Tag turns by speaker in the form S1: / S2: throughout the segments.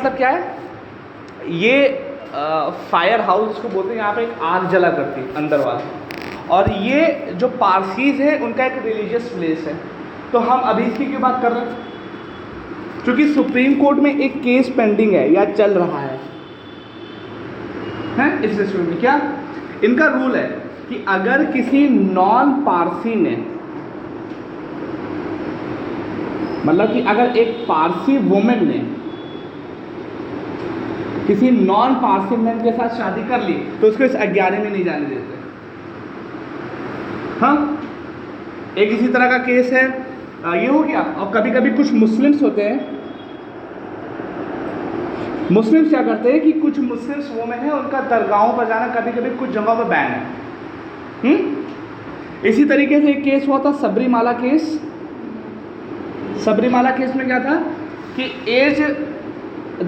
S1: मतलब क्या है, ये फायर हाउस को बोलते हैं, यहाँ पे एक आग जला करती है अंदर वाला। और ये जो पारसीज है उनका एक रिलीजियस प्लेस है। तो हम अभी इसकी क्यों बात कर रहे हैं, क्योंकि सुप्रीम कोर्ट में एक केस पेंडिंग है या चल रहा है इस रिस्पेक्ट में। क्या इनका रूल है कि अगर किसी नॉन पारसी ने, मतलब कि अगर एक पारसी वुमेन ने किसी नॉन पारसी मैन के साथ शादी कर ली तो उसको इस 11 में नहीं जाने देते। हाँ, एक इसी तरह का केस है ये हो गया। और कभी कभी कुछ मुस्लिम्स होते हैं, मुस्लिम्स क्या करते हैं कि कुछ मुस्लिम्स वुमेन है उनका दरगाहों पर जाना कभी कभी कुछ जगहों पर बैन है। इसी तरीके से एक केस हुआ था सबरीमाला केस। सबरीमाला केस में क्या था कि एज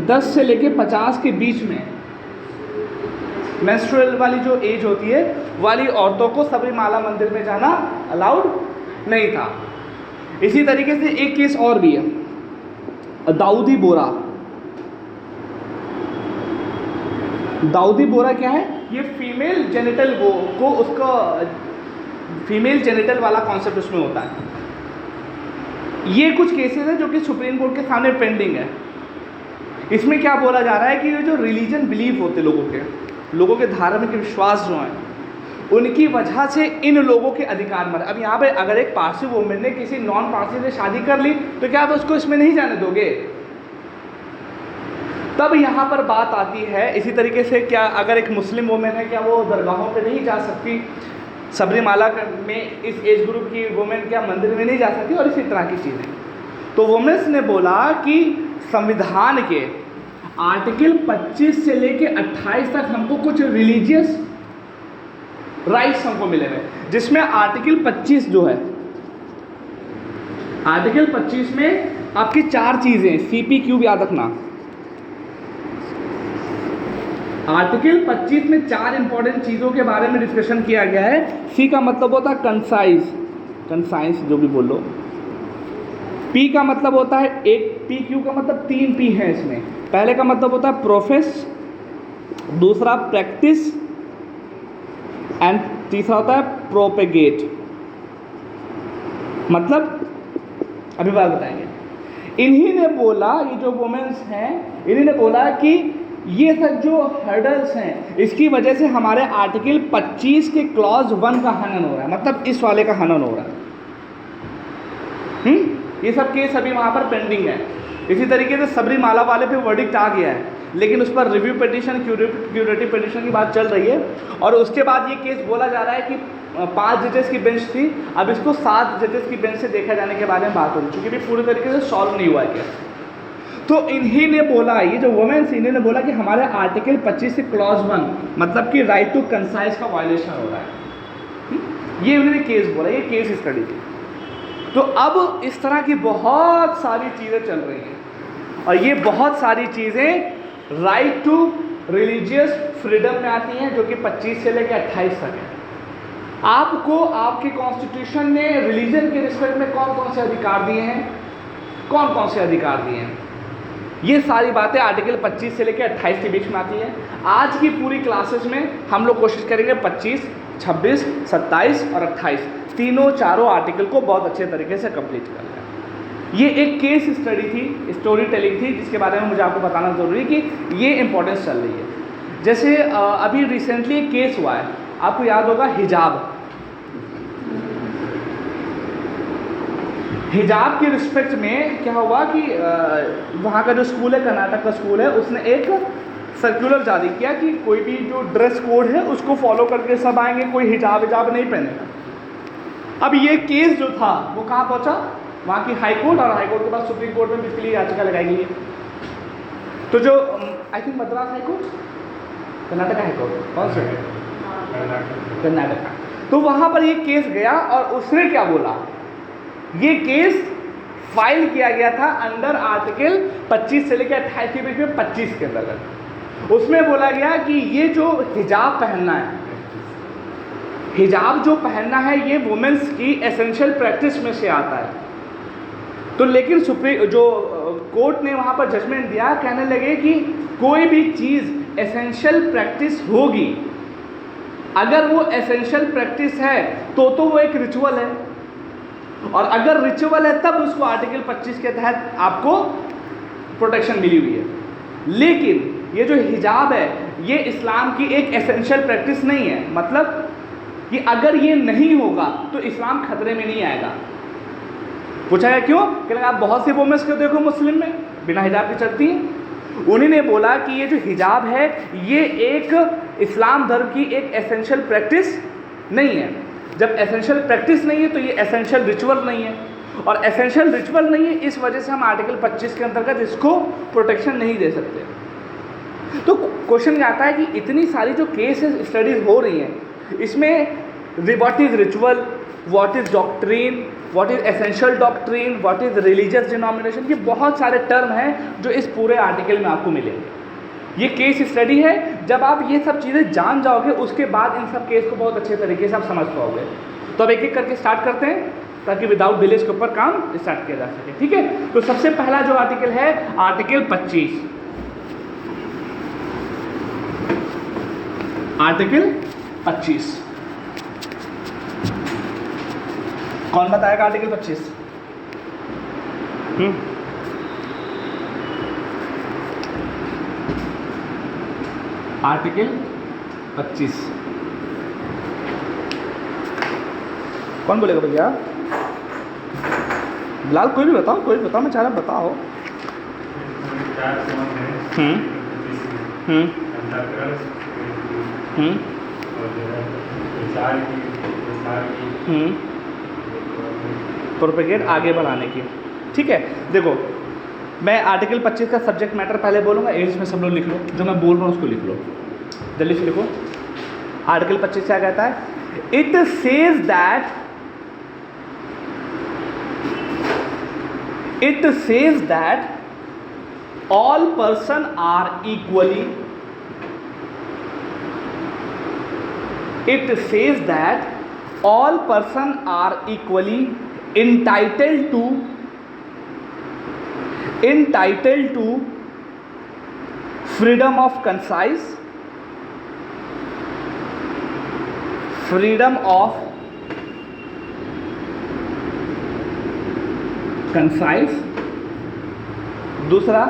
S1: 10 से लेके 50 के बीच में मेंस्ट्रुअल वाली जो एज होती है वाली औरतों को सबरीमाला मंदिर में जाना अलाउड नहीं था। इसी तरीके से एक केस और भी है, दाऊदी बोरा। दाऊदी बोरा क्या है, ये फीमेल जेनिटल को उसका फीमेल जेनिटल वाला कॉन्सेप्ट उसमें होता है। ये कुछ केसेस हैं जो कि सुप्रीम कोर्ट के सामने पेंडिंग है। इसमें क्या बोला जा रहा है कि ये जो रिलीजन बिलीफ होते लोगों के धार्मिक विश्वास जो हैं उनकी वजह से इन लोगों के अधिकार मर। अब यहाँ पे अगर एक पारसी वुमेन ने किसी नॉन पारसी से शादी कर ली तो क्या आप उसको इसमें नहीं जाने दोगे? तब यहाँ पर बात आती है। इसी तरीके से क्या अगर एक मुस्लिम वुमेन है, क्या वो दरगाहों पे नहीं जा सकती? सबरीमाला में इस एज ग्रुप की वुमेन क्या मंदिर में नहीं जा सकती? और इसी तरह की चीज़ें। तो वुमेन्स ने बोला कि संविधान के आर्टिकल 25 से लेके 28 तक हमको कुछ रिलीजियस राइट्स हमको मिले हैं, जिसमें आर्टिकल 25 जो है, आर्टिकल 25 में आपकी 4 चीज़ें, CPQ याद रखना। आर्टिकल 25 में 4 इंपॉर्टेंट चीज़ों के बारे में डिस्कशन किया गया है। C का मतलब होता है कंसाइज जो भी बोल लो। P का मतलब होता है एक, PQ का मतलब 3 P है इसमें। पहले का मतलब होता है प्रोफेस, दूसरा प्रैक्टिस एंड तीसरा होता है प्रोपेगेट। मतलब अभी बात बताएंगे। इन्हीं ने बोला, ये जो वुमेन्स हैं इन्हीं ने बोला कि ये सब जो हर्डल्स हैं इसकी वजह से हमारे आर्टिकल 25 के क्लॉज 1 का हनन हो रहा है, मतलब इस वाले का हनन हो रहा है। ये सब केस अभी वहाँ पर पेंडिंग है। इसी तरीके से सबरीमाला वाले पे वर्डिक्ट आ गया है, लेकिन उस पर रिव्यू पिटीशन, क्यूरेटिव पिटीशन की बात चल रही है। और उसके बाद ये केस बोला जा रहा है कि 5 जजेस की बेंच थी, अब इसको 7 जजेस की बेंच से देखा जाने के बारे में बात हो रही है, क्योंकि भी पूरी तरीके से सॉल्व नहीं हुआ है केस। तो इन्हीं ने बोला, ये जो वुमेन्स इन्हीं ने बोला कि हमारे आर्टिकल 25 से क्लॉज 1 मतलब कि राइट टू कंसाइज का वायलेशन हो रहा है। ये उन्होंने केस बोला, ये केस स्टडी थी। तो अब इस तरह की बहुत सारी चीज़ें चल रही हैं, और ये बहुत सारी चीज़ें राइट टू रिलीजियस फ्रीडम में आती हैं, जो कि 25 से लेकर 28 तक है। आपको आपके कॉन्स्टिट्यूशन ने रिलीजन के रिस्पेक्ट में कौन कौन से अधिकार दिए हैं, कौन कौन से अधिकार दिए हैं, ये सारी बातें आर्टिकल 25 से लेकर 28 के बीच में आती हैं। आज की पूरी क्लासेस में हम लोग कोशिश करेंगे 25, 26, 27 और 28 चारों आर्टिकल को बहुत अच्छे तरीके से कंप्लीट कर लें। ये एक केस स्टडी थी, स्टोरी टेलिंग थी, जिसके बारे में मुझे आपको बताना ज़रूरी है कि ये इंपॉर्टेंस चल रही है। जैसे अभी रिसेंटली एक केस हुआ है, आपको याद होगा हिजाब। हिजाब के रिस्पेक्ट में क्या हुआ कि वहाँ का जो स्कूल है, कर्नाटक का स्कूल है, उसने एक सर्कुलर जारी किया कि कोई भी जो ड्रेस कोड है उसको फॉलो करके सब आएंगे, कोई हिजाब नहीं पहनेगा। अब ये केस जो था वो कहाँ पहुँचा, वहाँ की हाई कोर्ट, और हाई कोर्ट के बाद सुप्रीम कोर्ट में जिसके लिए याचिका लगाई गई है। तो जो I think Madras high court, Karnataka high court, कौन से कर्नाटक, तो वहाँ पर ये केस गया और उसने क्या बोला, ये केस फाइल किया गया था अंडर आर्टिकल 25 से लेकर 28 के बीच में 25 के अंतर्गत। उसमें बोला गया कि ये जो हिजाब पहनना है, हिजाब जो पहनना है ये वुमेन्स की एसेंशियल प्रैक्टिस में से आता है। तो लेकिन सुप्रीम जो कोर्ट ने वहाँ पर जजमेंट दिया, कहने लगे कि कोई भी चीज़ एसेंशियल प्रैक्टिस होगी, अगर वो एसेंशियल प्रैक्टिस है तो वो एक रिचुअल है, और अगर रिचुअल है तब उसको आर्टिकल 25 के तहत आपको प्रोटेक्शन मिली हुई है। लेकिन ये जो हिजाब है ये इस्लाम की एक एसेंशियल प्रैक्टिस नहीं है, मतलब कि अगर ये नहीं होगा तो इस्लाम खतरे में नहीं आएगा। पूछा गया क्यों? कि आप बहुत सी वुमेन्स को देखो मुस्लिम में बिना हिजाब के चलती हैं। उन्हीं ने बोला कि ये जो हिजाब है ये एक इस्लाम धर्म की एक एसेंशियल प्रैक्टिस नहीं है। जब एसेंशियल प्रैक्टिस नहीं है तो ये एसेंशियल रिचुअल नहीं है, और एसेंशियल रिचुअल नहीं है इस वजह से हम आर्टिकल 25 के अंतर्गत इसको प्रोटेक्शन नहीं दे सकते। तो क्वेश्चन क्या आता है कि इतनी सारी जो केसेस स्टडीज हो रही हैं, इसमें what is ritual, what is doctrine, what is essential doctrine, what is religious denomination, ये बहुत सारे टर्म हैं जो इस पूरे आर्टिकल में आपको मिलेंगे। ये केस स्टडी है, जब आप ये सब चीज़ें जान जाओगे उसके बाद इन सब केस को बहुत अच्छे तरीके से आप समझ पाओगे। तो अब एक एक करके स्टार्ट करते हैं ताकि विदाउट डिले इसके ऊपर काम स्टार्ट किया जा सके। ठीक है, तो सबसे पहला जो आर्टिकल है आर्टिकल 25। आर्टिकल 25 कौन बताएगा? आर्टिकल 25 आर्टिकल 25 कौन बोलेगा भैया? बिलाल कोई भी बताओ, कोई बताओ, मैं चाह रहा बताओ। प्रोपेगेट आगे बढ़ाने की। ठीक है, देखो मैं आर्टिकल 25 का सब्जेक्ट मैटर पहले बोलूँगा, एज में सब लोग लिख लो, जो मैं बोल रहा हूँ उसको लिख लो, जल्दी से लिखो। आर्टिकल 25 क्या कहता है? It says that all person are equally, it says that all person are equally entitled to freedom of conscience, freedom of conscience। दूसरा,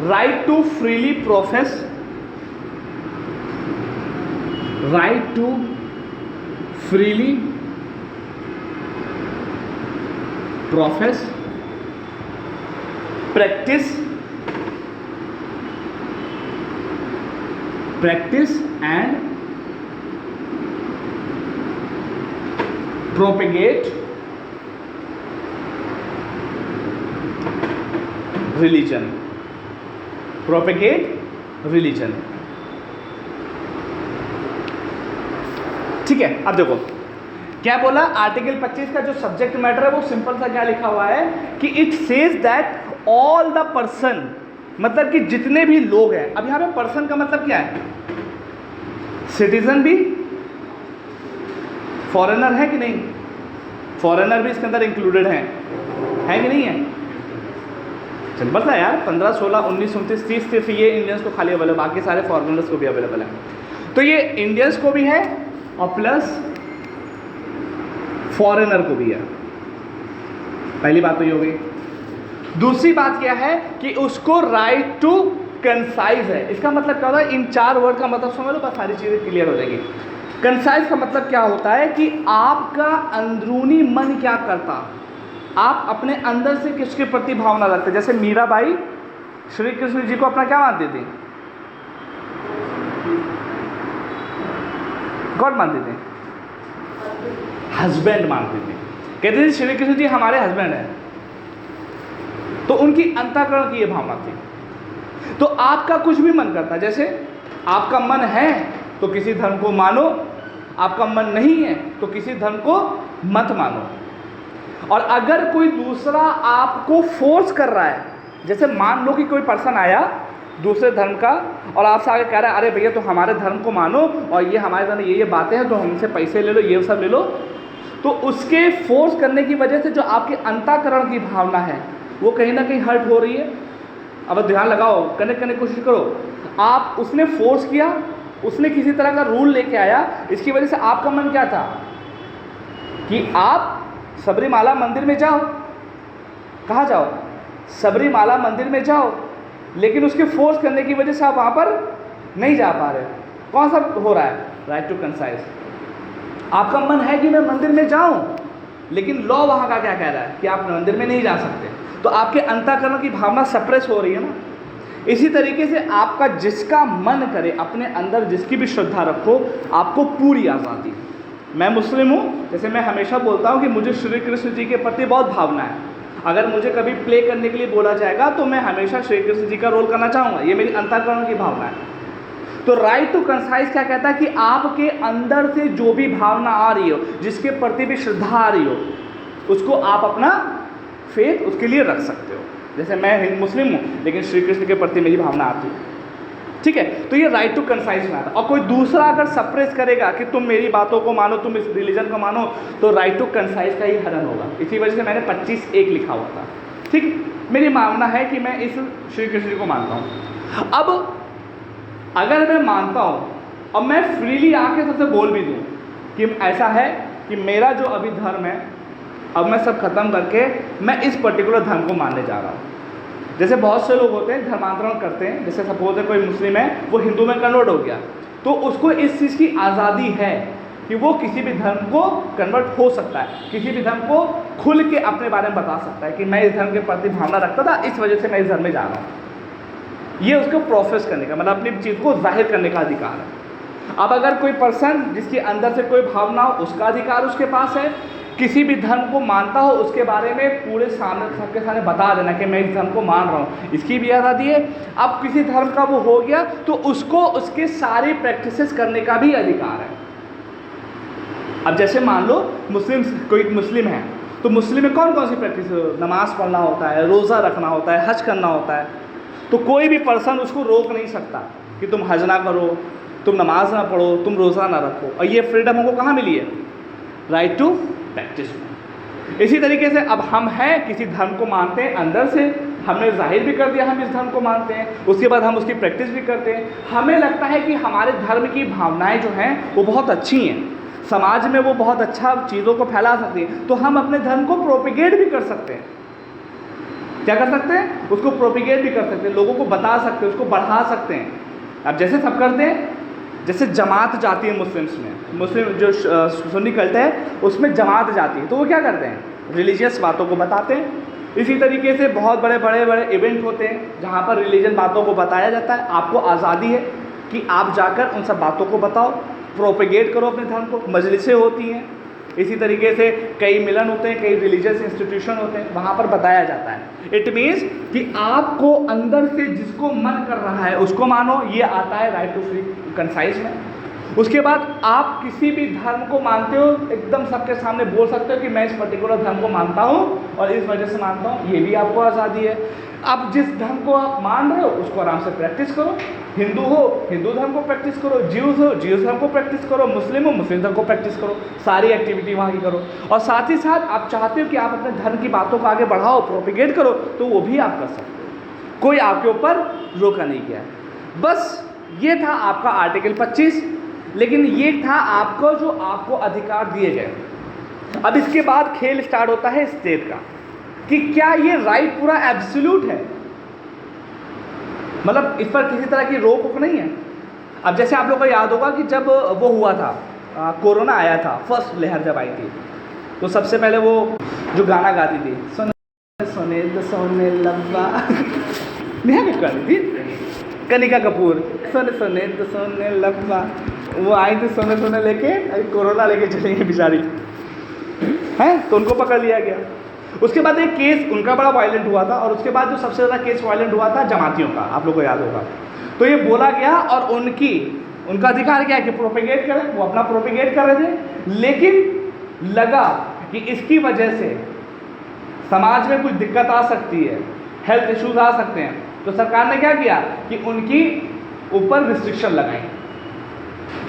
S1: right to freely profess, right to freely profess, practice and propagate religion, propagate religion। ठीक है, अब देखो क्या बोला। Article 25 का जो subject matter है वो सिंपल सा क्या लिखा हुआ है कि it says that all the person, मतलब कि जितने भी लोग हैं। अब यहाँ पे पर्सन का मतलब क्या है? सिटीजन भी, फॉरेनर है कि नहीं? फॉरेनर भी इसके अंदर इंक्लूडेड है कि नहीं है? सिंपल सा यार, 15, 16, 19, 29, 30 सिर्फ ये इंडियंस को खाली अवेलेबल, बाकी सारे फॉरेनर्स को भी अवेलेबल है। तो ये इंडियंस को भी है और प्लस फॉरेनर को भी है। पहली बात तो ये हो गई। दूसरी बात क्या है कि उसको राइट टू कंसाइज है। इसका मतलब क्या होता है? इन 4 वर्ड का मतलब समझ लो, बस सारी चीज़ें क्लियर हो जाएगी। कंसाइज का मतलब क्या होता है कि आपका अंदरूनी मन क्या करता, आप अपने अंदर से किसके प्रति भावना रखते। जैसे मीराबाई श्री कृष्ण जी को अपना क्या मानती थी? गॉड मानती थी, हस्बैंड मानती थी। कहते थे श्री कृष्ण जी हमारे हस्बैंड हैं, तो उनकी अंतःकरण की ये भावना थी। तो आपका कुछ भी मन करता, जैसे आपका मन है तो किसी धर्म को मानो, आपका मन नहीं है तो किसी धर्म को मत मानो। और अगर कोई दूसरा आपको फोर्स कर रहा है, जैसे मान लो कि कोई पर्सन आया दूसरे धर्म का और आपसे आगे कह रहा है अरे भैया तो हमारे धर्म को मानो और ये हमारे धर्म ये बातें हैं तो हमसे पैसे ले लो, ये सब ले लो, तो उसके फोर्स करने की वजह से जो आपके अंतःकरण की भावना है वो कहीं ना कहीं हर्ट हो रही है। अब ध्यान लगाओ, कनेक्ट करने की कोशिश करो। आप उसने फोर्स किया, उसने किसी तरह का रूल लेके आया, इसकी वजह से आपका मन क्या था कि आप सबरीमाला मंदिर में जाओ। कहाँ जाओ? सबरीमाला मंदिर में जाओ, लेकिन उसके फोर्स करने की वजह से आप वहाँ पर नहीं जा पा रहे। कौन सा हो रहा है? Right to concise. आपका मन है कि मैं मंदिर में जाऊं, लेकिन लॉ वहाँ का क्या कह रहा है कि आप मंदिर में नहीं जा सकते। तो आपके अंतःकरण की भावना सप्रेस हो रही है ना। इसी तरीके से आपका जिसका मन करे, अपने अंदर जिसकी भी श्रद्धा रखो, आपको पूरी आज़ादी। मैं मुस्लिम हूँ, जैसे मैं हमेशा बोलता हूँ कि मुझे श्री कृष्ण जी के प्रति बहुत भावना है। अगर मुझे कभी प्ले करने के लिए बोला जाएगा तो मैं हमेशा श्री कृष्ण जी का रोल करना चाहूँगा, ये मेरी अंतःकरण की भावना है। तो राइट टू कंसाइज क्या कहता है कि आपके अंदर से जो भी भावना आ रही हो, जिसके प्रति भी श्रद्धा आ रही हो, उसको आप अपना फेथ उसके लिए रख सकते हो। जैसे मैं मुस्लिम हूँ, लेकिन श्री कृष्ण के प्रति मेरी भावना आती है, ठीक है। तो ये राइट टू कंसाइज में आता है। और कोई दूसरा अगर सप्रेस करेगा कि तुम मेरी बातों को मानो, तुम इस रिलीजन को मानो, तो राइट टू कंसाइज का ही हनन होगा। इसी वजह से मैंने 25(1) लिखा हुआ था, ठीक। मेरी मानना है कि मैं इस श्री कृष्ण जी को मानता हूँ। अब अगर मैं मानता हूँ और मैं फ्रीली आके सबसे बोल भी दूँ कि ऐसा है कि मेरा जो अभी धर्म है, अब मैं सब खत्म करके मैं इस पर्टिकुलर धर्म को मानने जा रहा हूँ। जैसे बहुत से लोग होते हैं धर्मांतरण करते हैं, जैसे सपोज है कोई मुस्लिम है, वो हिंदू में कन्वर्ट हो गया, तो उसको इस चीज़ की आज़ादी है कि वो किसी भी धर्म को कन्वर्ट हो सकता है, किसी भी धर्म को खुल के अपने बारे में बता सकता है कि मैं इस धर्म के प्रति भावना रखता था, इस वजह से मैं इस धर्म में जा रहा हूँ। ये उसको प्रोफेस करने का, मतलब अपनी चीज़ को जाहिर करने का अधिकार है। अब अगर कोई पर्सन जिसके अंदर से कोई भावना हो, उसका अधिकार उसके पास है। किसी भी धर्म को मानता हो, उसके बारे में पूरे सामने सबके सामने बता देना कि मैं इस धर्म को मान रहा हूँ, इसकी भी आज़ादी है। अब किसी धर्म का वो हो गया तो उसको उसके सारी प्रैक्टिसेस करने का भी अधिकार है। अब जैसे मान लो मुस्लिम, कोई मुस्लिम है, तो मुस्लिम में कौन कौन सी प्रैक्टिस? नमाज़ पढ़ना होता है, रोज़ा रखना होता है, हज करना होता है। तो कोई भी पर्सन उसको रोक नहीं सकता कि तुम हज ना करो, तुम नमाज ना पढ़ो, तुम रोज़ा ना रखो। और ये फ्रीडम हमको कहाँ मिली है? राइट टू प्रैक्टिस में। इसी तरीके से अब हम हैं किसी धर्म को मानते हैं, अंदर से हमने जाहिर भी कर दिया हम इस धर्म को मानते हैं, उसके बाद हम उसकी प्रैक्टिस भी करते हैं। हमें लगता है कि हमारे धर्म की भावनाएं जो हैं वो बहुत अच्छी हैं, समाज में वो बहुत अच्छा चीज़ों को फैला सकती हैं, तो हम अपने धर्म को प्रोपिगेट भी कर सकते हैं। क्या कर सकते हैं? उसको प्रोपिगेट भी कर सकते हैं, लोगों को बता सकते हैं, उसको बढ़ा सकते हैं। अब जैसे सब करते हैं, जैसे जमात जाती है मुस्लिम्स में, मुस्लिम जो सुन्नी कल्ट है उसमें जमात जाती है, तो वो क्या करते हैं? रिलीजियस बातों को बताते हैं। इसी तरीके से बहुत बड़े बड़े इवेंट होते हैं जहाँ पर रिलीजन बातों को बताया जाता है। आपको आज़ादी है कि आप जाकर उन सब बातों को बताओ, प्रोपेगेट करो अपने धर्म को। मजलिसें होती हैं, इसी तरीके से कई मिलन होते हैं, कई रिलीजियस इंस्टीट्यूशन होते हैं, वहाँ पर बताया जाता है। इट मीन्स कि आपको अंदर से जिसको मन कर रहा है उसको मानो, ये आता है राइट टू फ्री कंसाइज में। उसके बाद आप किसी भी धर्म को मानते हो, एकदम सबके सामने बोल सकते हो कि मैं इस पर्टिकुलर धर्म को मानता हूँ और इस वजह से मानता हूँ, ये भी आपको आज़ादी है। आप जिस धर्म को आप मान रहे हो उसको आराम से प्रैक्टिस करो। हिंदू हो, हिंदू धर्म को प्रैक्टिस करो, ज्यूज़ हो, ज्यूज़ धर्म को प्रैक्टिस करो, मुस्लिम हो, मुस्लिम धर्म को प्रैक्टिस करो। सारी एक्टिविटी वहाँ की करो। और साथ ही साथ आप चाहते हो कि आप अपने धर्म की बातों को आगे बढ़ाओ, प्रोपिगेट करो, तो वो भी आप कर सकते हो। कोई आपके ऊपर रोका नहीं गया। बस ये था आपका आर्टिकल 25, लेकिन ये था आपको जो आपको अधिकार दिए गए। अब इसके बाद खेल स्टार्ट होता है स्टेट का, कि क्या ये राइट पूरा एब्सोल्यूट है, मतलब इस पर किसी तरह की रोक नहीं है। अब जैसे आप लोगों को याद होगा कि जब वो हुआ था, कोरोना आया था, फर्स्ट लहर जब आई थी, तो सबसे पहले वो जो गाना गाती थी, सोने सोने सोने लब्बा नेहा कक्कड़ थी, कनिका कपूर, सोने सोने सोने लब्बा, वो आई थी सोने सोने लेके, कोरोना लेके चली गई बेचारी हैं, तो उनको पकड़ लिया गया। उसके बाद एक केस उनका बड़ा वायलेंट हुआ था, और उसके बाद जो सबसे ज़्यादा केस वायलेंट हुआ था जमातियों का, आप लोगों को याद होगा। तो ये बोला गया, और उनका अधिकार क्या है कि प्रोपेगेट करें, वो अपना प्रोपेगेट कर रहे थे, लेकिन लगा कि इसकी वजह से समाज में कुछ दिक्कत आ सकती है, हेल्थ इश्यूज आ सकते हैं, तो सरकार ने क्या किया कि उनकी ऊपर रिस्ट्रिक्शन लगाई।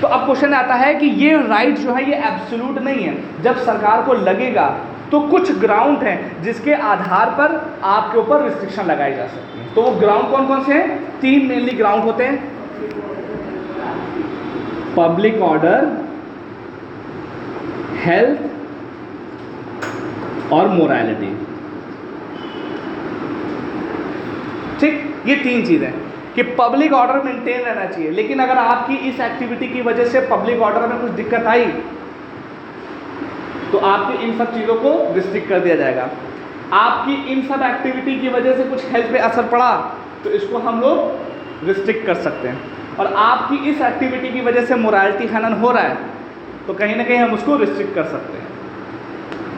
S1: तो अब क्वेश्चन आता है कि ये राइट जो है ये एब्सोल्यूट नहीं है। जब सरकार को लगेगा तो कुछ ग्राउंड हैं जिसके आधार पर आपके ऊपर रिस्ट्रिक्शन लगाई जा सकती है। तो वो ग्राउंड कौन कौन से हैं? 3 मेनली ग्राउंड होते हैं, पब्लिक ऑर्डर, हेल्थ और मोरालिटी। ठीक, ये 3 चीजें कि पब्लिक ऑर्डर मेंटेन रहना चाहिए, लेकिन अगर आपकी इस एक्टिविटी की वजह से पब्लिक ऑर्डर में कुछ दिक्कत आई तो आपकी इन सब चीज़ों को रिस्ट्रिक्ट कर दिया जाएगा। आपकी इन सब एक्टिविटी की वजह से कुछ हेल्थ पे असर पड़ा तो इसको हम लोग रिस्ट्रिक्ट कर सकते हैं, और आपकी इस एक्टिविटी की वजह से मोरालिटी हनन हो रहा है तो कहीं ना कहीं हम उसको रिस्ट्रिक्ट कर सकते हैं।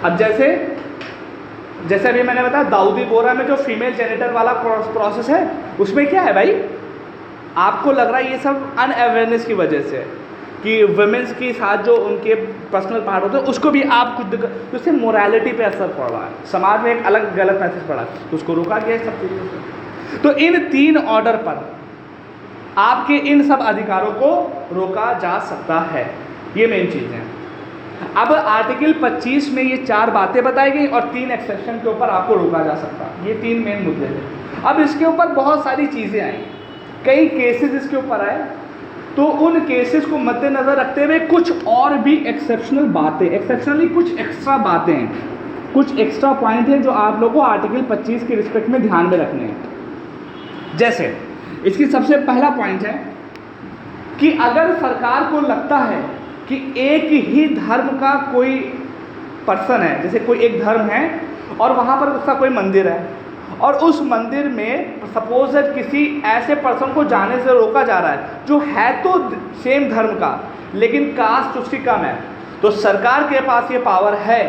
S1: अब जैसे अभी मैंने बताया दाऊदी बोरा में जो फीमेल जेनिटर वाला प्रोसेस है, उसमें क्या है भाई, आपको लग रहा है ये सब अनअवेयरनेस की वजह से कि वुमेन्स के साथ जो उनके पर्सनल पार्ट होते हैं उसको भी आप खुद तो उससे मोरालिटी पे असर पड़ रहा है, समाज में एक अलग गलत मैसेज पड़ा तो उसको रोका गया है सब चीज़ों से। तो इन 3 ऑर्डर पर आपके इन सब अधिकारों को रोका जा सकता है, ये मेन चीज़ है। अब आर्टिकल 25 में ये 4 बातें बताई गई और 3 एक्सेप्शन के ऊपर आपको रोका जा सकता है, ये 3 मेन मुद्दे हैं। अब इसके ऊपर बहुत सारी चीज़ें आई, कई केसेस इसके ऊपर आए, तो उन केसेस को मद्देनज़र रखते हुए कुछ और भी एक्सेप्शनल बातें, एक्सेप्शनली कुछ एक्स्ट्रा बातें हैं, कुछ एक्स्ट्रा पॉइंट हैं जो आप लोगों को आर्टिकल 25 के रिस्पेक्ट में ध्यान में रखने हैं। जैसे इसकी सबसे पहला पॉइंट है कि अगर सरकार को लगता है कि एक ही धर्म का कोई पर्सन है, जैसे कोई एक धर्म है और वहाँ पर उसका कोई मंदिर है और उस मंदिर में सपोज दैट किसी ऐसे पर्सन को जाने से रोका जा रहा है जो है तो सेम धर्म का लेकिन कास्ट उसकी कम है, तो सरकार के पास ये पावर है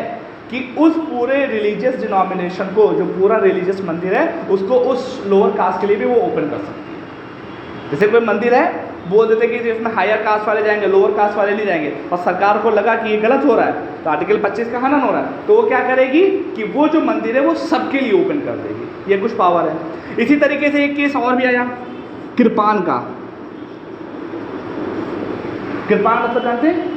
S1: कि उस पूरे रिलीजियस डिनोमिनेशन को, जो पूरा रिलीजियस मंदिर है उसको उस लोअर कास्ट के लिए भी वो ओपन कर सकती है। जैसे कोई मंदिर है, बोल देते कि इसमें हायर कास्ट वाले जाएंगे, लोअर कास्ट वाले नहीं जाएंगे, और सरकार को लगा कि ये गलत हो रहा है तो आर्टिकल 25 का हनन हो रहा है, तो वो क्या करेगी कि वो जो मंदिर है वो सबके लिए ओपन कर देगी। ये कुछ पावर है। इसी तरीके से एक केस और भी आया कृपान का। कृपान मतलब जानते हैं?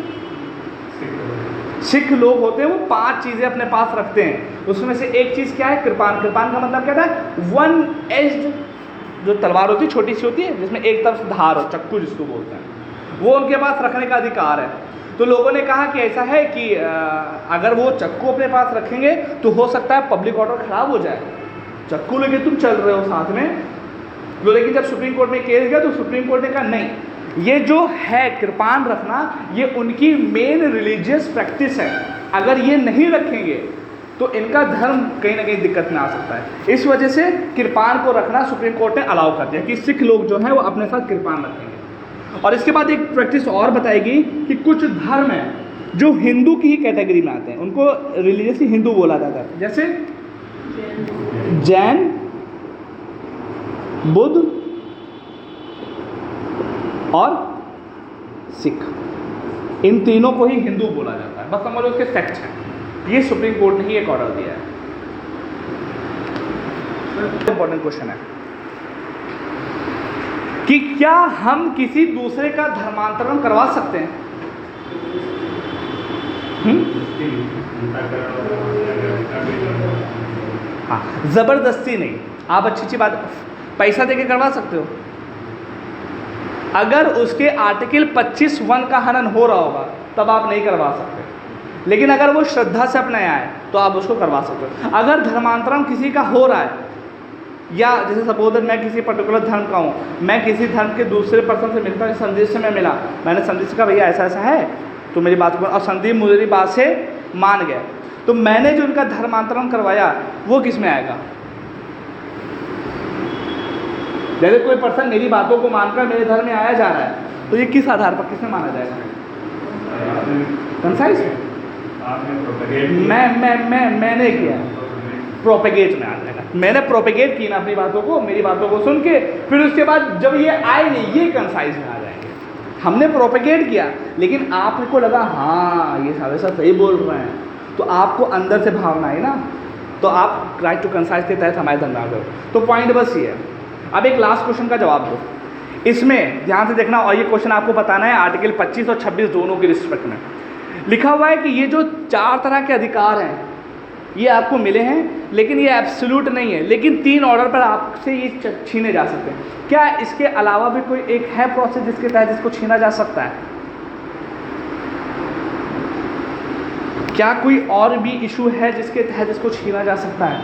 S1: सिख लोग होते हैं, वो 5 चीज़ें अपने पास रखते हैं, उसमें से एक चीज़ क्या है? कृपान। कृपान का मतलब क्या था? 1 एज्ड जो तलवार होती है, छोटी सी होती है जिसमें एक तरफ धार हो, चक्कू जिसको बोलते हैं, वो उनके पास रखने का अधिकार है। तो लोगों ने कहा कि ऐसा है कि अगर वो चक्कू अपने पास रखेंगे तो हो सकता है पब्लिक ऑर्डर खराब हो जाए, चक्कू लेके तुम चल रहे हो साथ में। तो लेकिन जब सुप्रीम कोर्ट में केस गया तो सुप्रीम कोर्ट ने कहा नहीं, ये जो है कृपान रखना ये उनकी मेन रिलीजियस प्रैक्टिस है, अगर ये नहीं रखेंगे तो इनका धर्म कहीं ना कहीं दिक्कत में आ सकता है। इस वजह से कृपान को रखना सुप्रीम कोर्ट ने अलाउ कर दिया कि सिख लोग जो हैं वो अपने साथ कृपान रखेंगे। और इसके बाद एक प्रैक्टिस और बताएगी कि कुछ धर्म हैं जो हिंदू की ही कैटेगरी में आते हैं, उनको रिलीजियसली हिंदू बोला जाता है, जैसे जैन, बुद्ध और सिख, इन तीनों को ही हिंदू बोला जाता है, बस समझो उसके सेक्ट हैं। ये सुप्रीम कोर्ट ने ही एक ऑर्डर दिया है। इंपॉर्टेंट क्वेश्चन है कि क्या हम किसी दूसरे का धर्मांतरण करवा सकते हैं? हाँ, जबरदस्ती नहीं, आप अच्छी बात, पैसा देके करवा सकते हो अगर उसके आर्टिकल 25(1) का हनन हो रहा होगा तब आप नहीं करवा सकते, लेकिन अगर वो श्रद्धा से अपनाया है तो आप उसको करवा सकते हो। अगर धर्मांतरण किसी का हो रहा है, या जैसे सपोज मैं किसी पर्टिकुलर धर्म का हूँ, मैं किसी धर्म के दूसरे पर्सन से मिलता हूँ, संदीप से मैं मिला, मैंने संदीप से कहा भैया ऐसा ऐसा है तो मेरी बात को, और संदीप मेरी बात से मान गया, तो मैंने जो उनका धर्मांतरण करवाया वो किस में आएगा? जैसे कोई पर्सन मेरी बातों को मानकर मेरे धर्म में आया जा रहा है तो ये किस आधार पर, किस में माना जाएगा? कंसाइज मैंने किया, प्रोपेगेट में आ जाएगा। मैंने प्रोपेगेट की ना अपनी बातों को, मेरी बातों को सुन के, फिर उसके बाद जब ये आए नहीं, ये कंसाइज में आ जाएंगे। हमने प्रोपेगेट किया लेकिन आपको लगा हाँ ये सारे सब सही बोल रहे हैं, तो आपको अंदर से भावना है ना, तो आप राइट टू कंसाइज के तहत हमारे धर्म आ गए। तो पॉइंट बस ये है। अब एक लास्ट क्वेश्चन का जवाब दो, इसमें ध्यान से देखना, और ये क्वेश्चन आपको बताना है आर्टिकल 25 और 26 दोनों के रिस्पेक्ट में। लिखा हुआ है कि ये जो 4 तरह के अधिकार हैं ये आपको मिले हैं, लेकिन ये एब्सोल्यूट नहीं है। लेकिन 3 ऑर्डर पर आपसे ये छीने जा सकते हैं। क्या इसके अलावा भी कोई एक है प्रोसेस जिसके तहत इसको छीना जा सकता है? क्या कोई और भी इशू है जिसके तहत इसको छीना जा सकता है?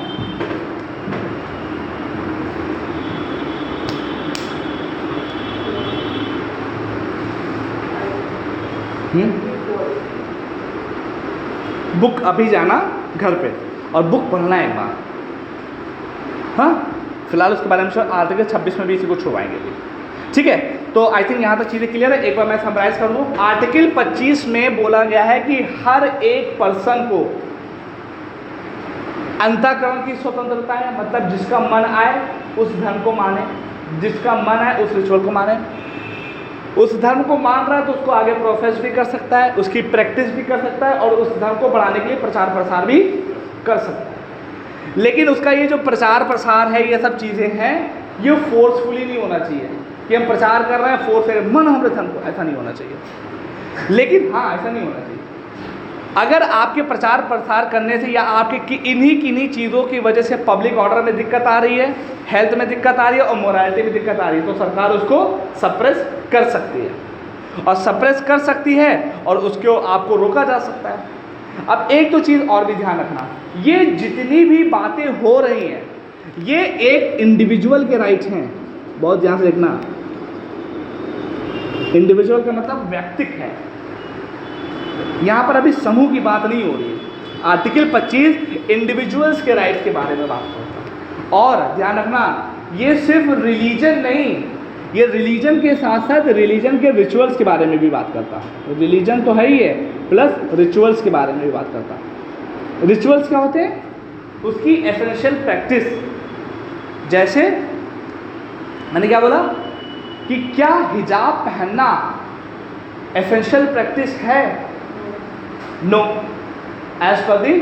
S1: बुक अभी जाना घर पे और बुक पढ़ना एक बार। हाँ, फिलहाल उसके बारे में आर्टिकल 26 में भी इसी को छुड़वाएंगे भी। ठीक है, तो आई थिंक यहाँ तक चीज़ें क्लियर है। एक बार मैं समराइज कर दूँ। आर्टिकल 25 में बोला गया है कि हर एक पर्सन को अंतःकरण की स्वतंत्रता है, मतलब जिसका मन आए उस धर्म को माने, जिसका मन आए उस रिचुअल को माने। उस धर्म को मान रहा है तो उसको आगे प्रोफेस भी कर सकता है, उसकी प्रैक्टिस भी कर सकता है और उस धर्म को बढ़ाने के लिए प्रचार प्रसार भी कर सकता है। लेकिन उसका ये जो प्रचार प्रसार है, ये सब चीज़ें हैं, ये फोर्सफुली नहीं होना चाहिए कि हम प्रचार कर रहे हैं फोर्स से मन हमारे धर्म को, ऐसा नहीं होना चाहिए। लेकिन हाँ, ऐसा नहीं होना चाहिए। अगर आपके प्रचार प्रसार करने से या आपके किन्हीं चीज़ों की वजह से पब्लिक ऑर्डर में दिक्कत आ रही है, हेल्थ में दिक्कत आ रही है और मोरालिटी में दिक्कत आ रही है, तो सरकार उसको सप्रेस कर सकती है और सप्रेस कर सकती है और उसको आपको रोका जा सकता है। अब एक तो चीज़ और भी ध्यान रखना, ये जितनी भी बातें हो रही हैं ये एक इंडिविजुअल के राइट्स हैं, बहुत ध्यान से देखना। इंडिविजुअल का मतलब व्यक्तिक है, यहाँ पर अभी समूह की बात नहीं हो रही है। आर्टिकल 25 इंडिविजुअल्स के राइट्स के बारे में बात करता है। और ध्यान रखना, ये सिर्फ रिलीजन नहीं, ये रिलीजन के साथ साथ रिलीजन के रिचुअल्स के बारे में भी बात करता है। रिलीजन तो है ही है, प्लस रिचुअल्स के बारे में भी बात करता है। रिचुअल्स क्या होते हैं? उसकी एसेंशियल प्रैक्टिस। जैसे मैंने क्या बोला कि क्या हिजाब पहनना एसेंशियल प्रैक्टिस है? नो, एज पर दी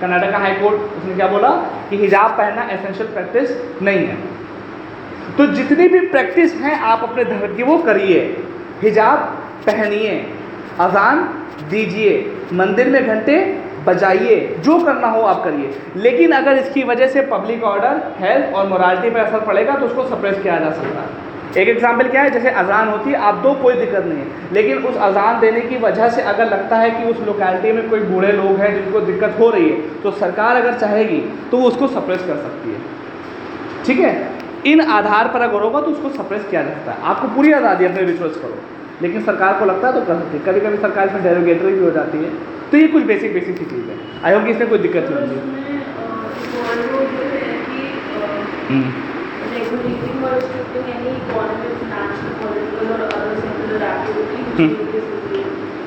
S1: कर्नाटका हाई कोर्ट, उसने क्या बोला कि हिजाब पहनना एसेंशियल प्रैक्टिस नहीं है। तो जितनी भी प्रैक्टिस हैं आप अपने धर्म की वो करिए, हिजाब पहनिए, अजान दीजिए, मंदिर में घंटे बजाइए, जो करना हो आप करिए। लेकिन अगर इसकी वजह से पब्लिक ऑर्डर, हेल्थ और मोरालिटी पर असर पड़ेगा तो उसको सप्रेस किया जा सकता है। एक एग्जाम्पल क्या है, जैसे अजान होती है, आप दो, कोई दिक्कत नहीं है, लेकिन उस अजान देने की वजह से अगर लगता है कि उस लोकेलिटी में कोई बूढ़े लोग हैं जिनको दिक्कत हो रही है, तो सरकार अगर चाहेगी तो वो उसको सप्रेस कर सकती है। ठीक है, इन आधार पर अगर होगा तो उसको सप्रेस किया जा सकता है। आपको पूरी आज़ादी अपने रिचुअल्स करो, लेकिन सरकार को लगता है तो कर सकती है। कभी कभी सरकार इसमें डेरोगेटरी भी हो जाती है। तो ये कुछ बेसिक सी चीज़ है। आई होप कि इसमें कोई दिक्कत नहीं होगी।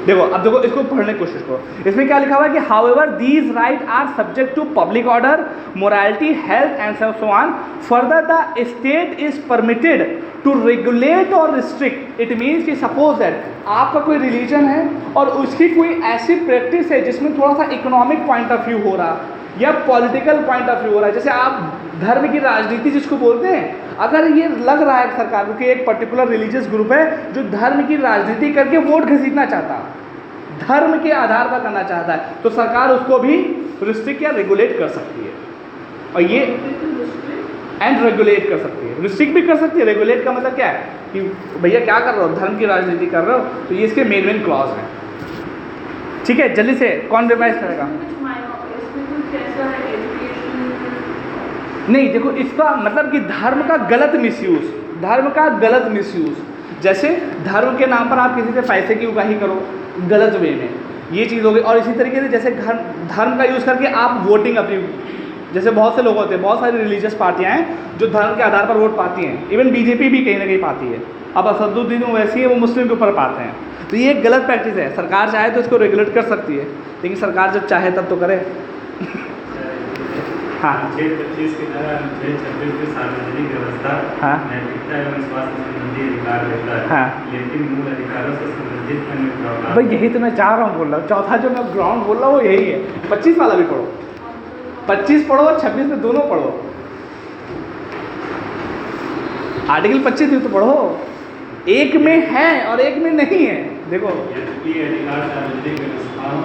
S1: देखो, अब देखो, इसको पढ़ने की कोशिश करो। इसमें क्या लिखा हुआ है कि however these right are subject to public order, morality, health and so on. Further the state is permitted to regulate और रिस्ट्रिक्ट। इट मीन्स कि सपोज दैट आपका कोई रिलीजन है और उसकी कोई ऐसी प्रैक्टिस है जिसमें थोड़ा सा इकोनॉमिक पॉइंट ऑफ व्यू हो रहा या पॉलिटिकल पॉइंट ऑफ व्यू हो रहा है, जैसे आप धर्म की राजनीति जिसको बोलते हैं, अगर ये लग रहा है सरकार को कि एक पर्टिकुलर रिलीजियस ग्रुप है जो धर्म की राजनीति करके वोट घसीटना चाहता है, धर्म के आधार पर करना चाहता है, तो सरकार उसको भी रिस्ट्रिक्ट या रेगुलेट कर सकती है। और ये एंड रेगुलेट कर सकती है, रिस्ट्रिक्ट भी कर सकती है। रेगुलेट का मतलब क्या है कि भैया क्या कर रहे हो, धर्म की राजनीति कर रहे हो, तो ये इसके मेन क्लॉज हैं। ठीक है, जल्दी से कौन रिवाइज करेगा? नहीं, देखो, इसका मतलब कि धर्म का गलत मिसयूज, धर्म का गलत मिसयूज, जैसे धर्म के नाम पर आप किसी से पैसे की उगाही करो गलत वे में, ये चीज़ हो गई। और इसी तरीके से जैसे धर्म का यूज़ करके आप वोटिंग अपनी, जैसे बहुत से लोग होते हैं, बहुत सारी रिलीजियस पार्टियां हैं जो धर्म के आधार पर वोट पाती हैं, इवन बीजेपी भी कहीं ना कहीं पाती है। अब असदुद्दीन वैसी है, वो मुस्लिम के ऊपर पाते हैं, तो ये एक गलत प्रैक्टिस है। सरकार चाहे तो इसको रेगुलेट कर सकती है, लेकिन सरकार जब चाहे तब तो करे। हाँ,
S2: 625 की तरह 626 की सार्वजनिक व्यवस्था,
S1: हाँ,
S2: नैतिकता एवं स्वास्थ्य संबंधी अधिकार देता है,
S1: हाँ,
S2: लेकिन मूल अधिकारों से संबंधित अन्य प्रावधान।
S1: भाई यही तो मैं चाह रहा हूँ बोल रहा हूँ। चौथा जो मैं ग्राउंड बोल रहा हूँ वो यही है। 25 वाला भी पढ़ो, 25 पढ़ो और 26 में दोनों पढ़ो। आर्टिकल 25 में तो पढ़ो, एक में है और एक में नहीं है। देखो,
S2: यद्यपि अधिकार सार्वजनिक व्यवस्थाओं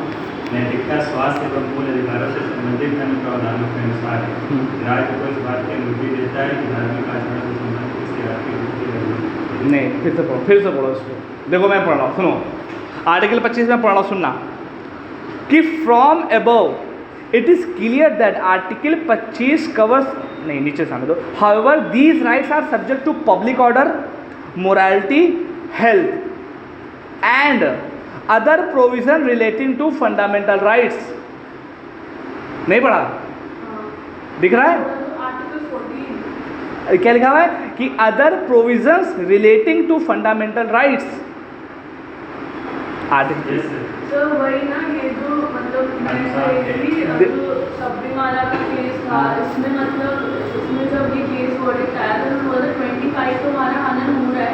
S2: नैतिकता स्वास्थ्य एवं मूल अधिकारों से संबंधित अन्य प्रावधानों के अनुसार राज्य को इस बात की अनुमति देता है कि धार्मिक आचरण से संबंधित किसी आर्थिक गतिविधि
S1: नहीं, फिर से पढ़ो इसको। देखो मैं पढ़ रहा हूँ, सुनो। आर्टिकल 25 में पढ़ रहा हूँ, सुनना कि from above it is clear that article 25 covers, नहीं नीचे सामने दो, however these rights are subject to public order, morality, health and other provision relating to fundamental rights. नहीं पढ़ा? दिख रहा है क्या लिखा हुआ है कि other provisions relating to fundamental rights. Article
S3: sir वही ना, ये जो मतलब सबरीमाला का केस था, इसमें मतलब इसमें जब ये केस वर्डिक्ट आया था तो 25 तो हमारा हनन हो रहा है,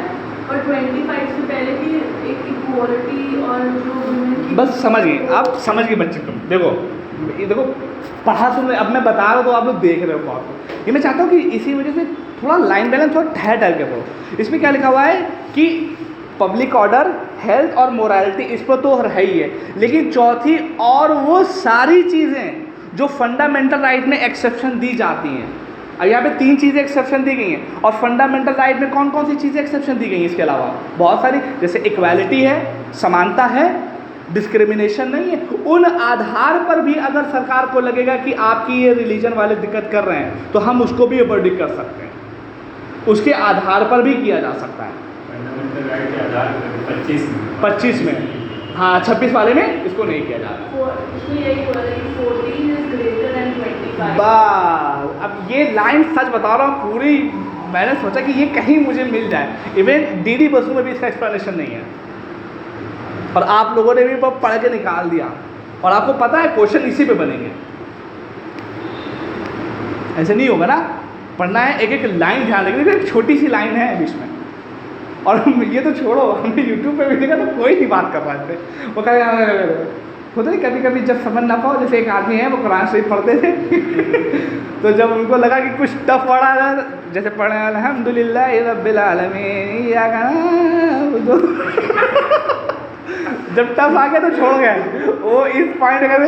S3: और 25 से पहले भी एक इक्वालिटी और जो
S1: बस समझ गए, आप समझ गए बच्चे। तुम देखो, ये देखो पढ़ा सुन रहे, अब मैं बता रहा हूँ तो आप लोग देख रहे हो बहुत। ये मैं चाहता हूँ कि इसी वजह से थोड़ा लाइन बैलेंस थोड़ा ठहर के पढ़ो। इसमें क्या लिखा हुआ है कि पब्लिक ऑर्डर, हेल्थ और मोरालिटी, इस पर तो है ही है, लेकिन चौथी और वो सारी चीज़ें जो फंडामेंटल राइट में एक्सेप्शन दी जाती हैं। अब यहाँ पे 3 चीज़ें एक्सेप्शन दी गई हैं, और फंडामेंटल राइट में कौन कौन सी चीज़ें एक्सेप्शन दी गई हैं इसके अलावा? बहुत सारी, जैसे इक्वालिटी है, समानता है, डिस्क्रिमिनेशन नहीं है। उन आधार पर भी अगर सरकार को लगेगा कि आपकी ये रिलीजन वाले दिक्कत कर रहे हैं तो हम उसको भी वर्डिक्ट कर सकते हैं, उसके आधार पर भी किया जा सकता है।
S2: फंडामेंटल राइट के आधार पर
S1: 25 में, हाँ 26 वाले में इसको नहीं किया जा रहा।
S3: इसमें यही बोला है कि 14 is greater than 25।
S1: बस अब ये लाइन सच बता रहा हूँ पूरी, मैंने सोचा कि ये कहीं मुझे मिल जाए। इवन डीडी बसु में भी इसका एक्सप्लेनेशन नहीं है, और आप लोगों ने भी पढ़ के निकाल दिया, और आपको पता है क्वेश्चन इसी पे बनेंगे। ऐसे नहीं होगा ना, पढ़ना है एक एक लाइन ध्यान रखिए, एक छोटी सी लाइन है बीच में। और ये तो छोड़ो, हमने यूट्यूब पे भी देखा तो कोई नहीं बात कर रहा है, वो कह खुद ही कभी कभी जब समझ ना पाओ, जैसे एक आदमी है वो कुरान शरीफ पढ़ते थे तो जब उनको लगा कि कुछ टफ वर्ड आ रहा, जैसे पढ़े अल्हम्दुलिल्लाह रब्बिल आलमीन जब टफ आ गया तो छोड़ गए वो इस पॉइंट कर।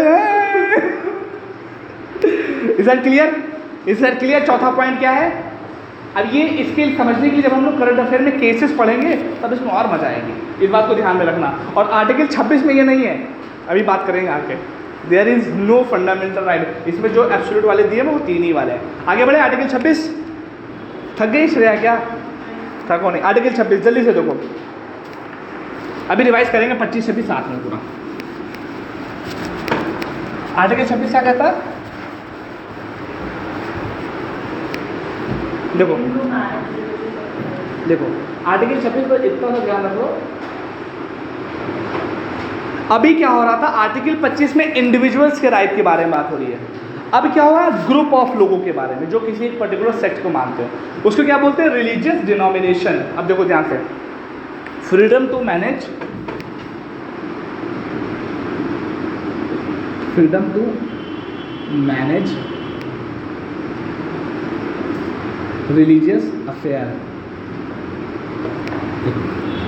S1: Is that clear? Is that clear? चौथा पॉइंट क्या है? अब ये इसके समझने के लिए जब हम लोग करंट अफेयर में केसेस पढ़ेंगे तब इसमें और मजा आएगी, इस बात को ध्यान में रखना। और आर्टिकल 26 में ये नहीं है, अभी बात करेंगे आगे। There is no fundamental right, इसमें जो एब्सोल्यूट वाले दिए हैं वो 3 ही वाले हैं। आगे बढ़े, आर्टिकल 26। थक गई श्रेया क्या? थको नहीं। आर्टिकल 26 जल्दी से देखो, अभी रिवाइज करेंगे 25-26 साथ में पूरा। आर्टिकल 26 क्या कहता है? देखो देखो आर्टिकल 26 पर इतना सा ध्यान रखो। अभी क्या हो रहा था, आर्टिकल 25 में इंडिविजुअल्स के राइट के बारे में बात हो रही है। अब क्या हुआ, ग्रुप ऑफ लोगों के बारे में जो किसी एक पर्टिकुलर सेक्ट को मानते हो, उसको क्या बोलते हैं? Religious denomination. अब देखो ध्यान से, freedom to manage, freedom to manage religious affair.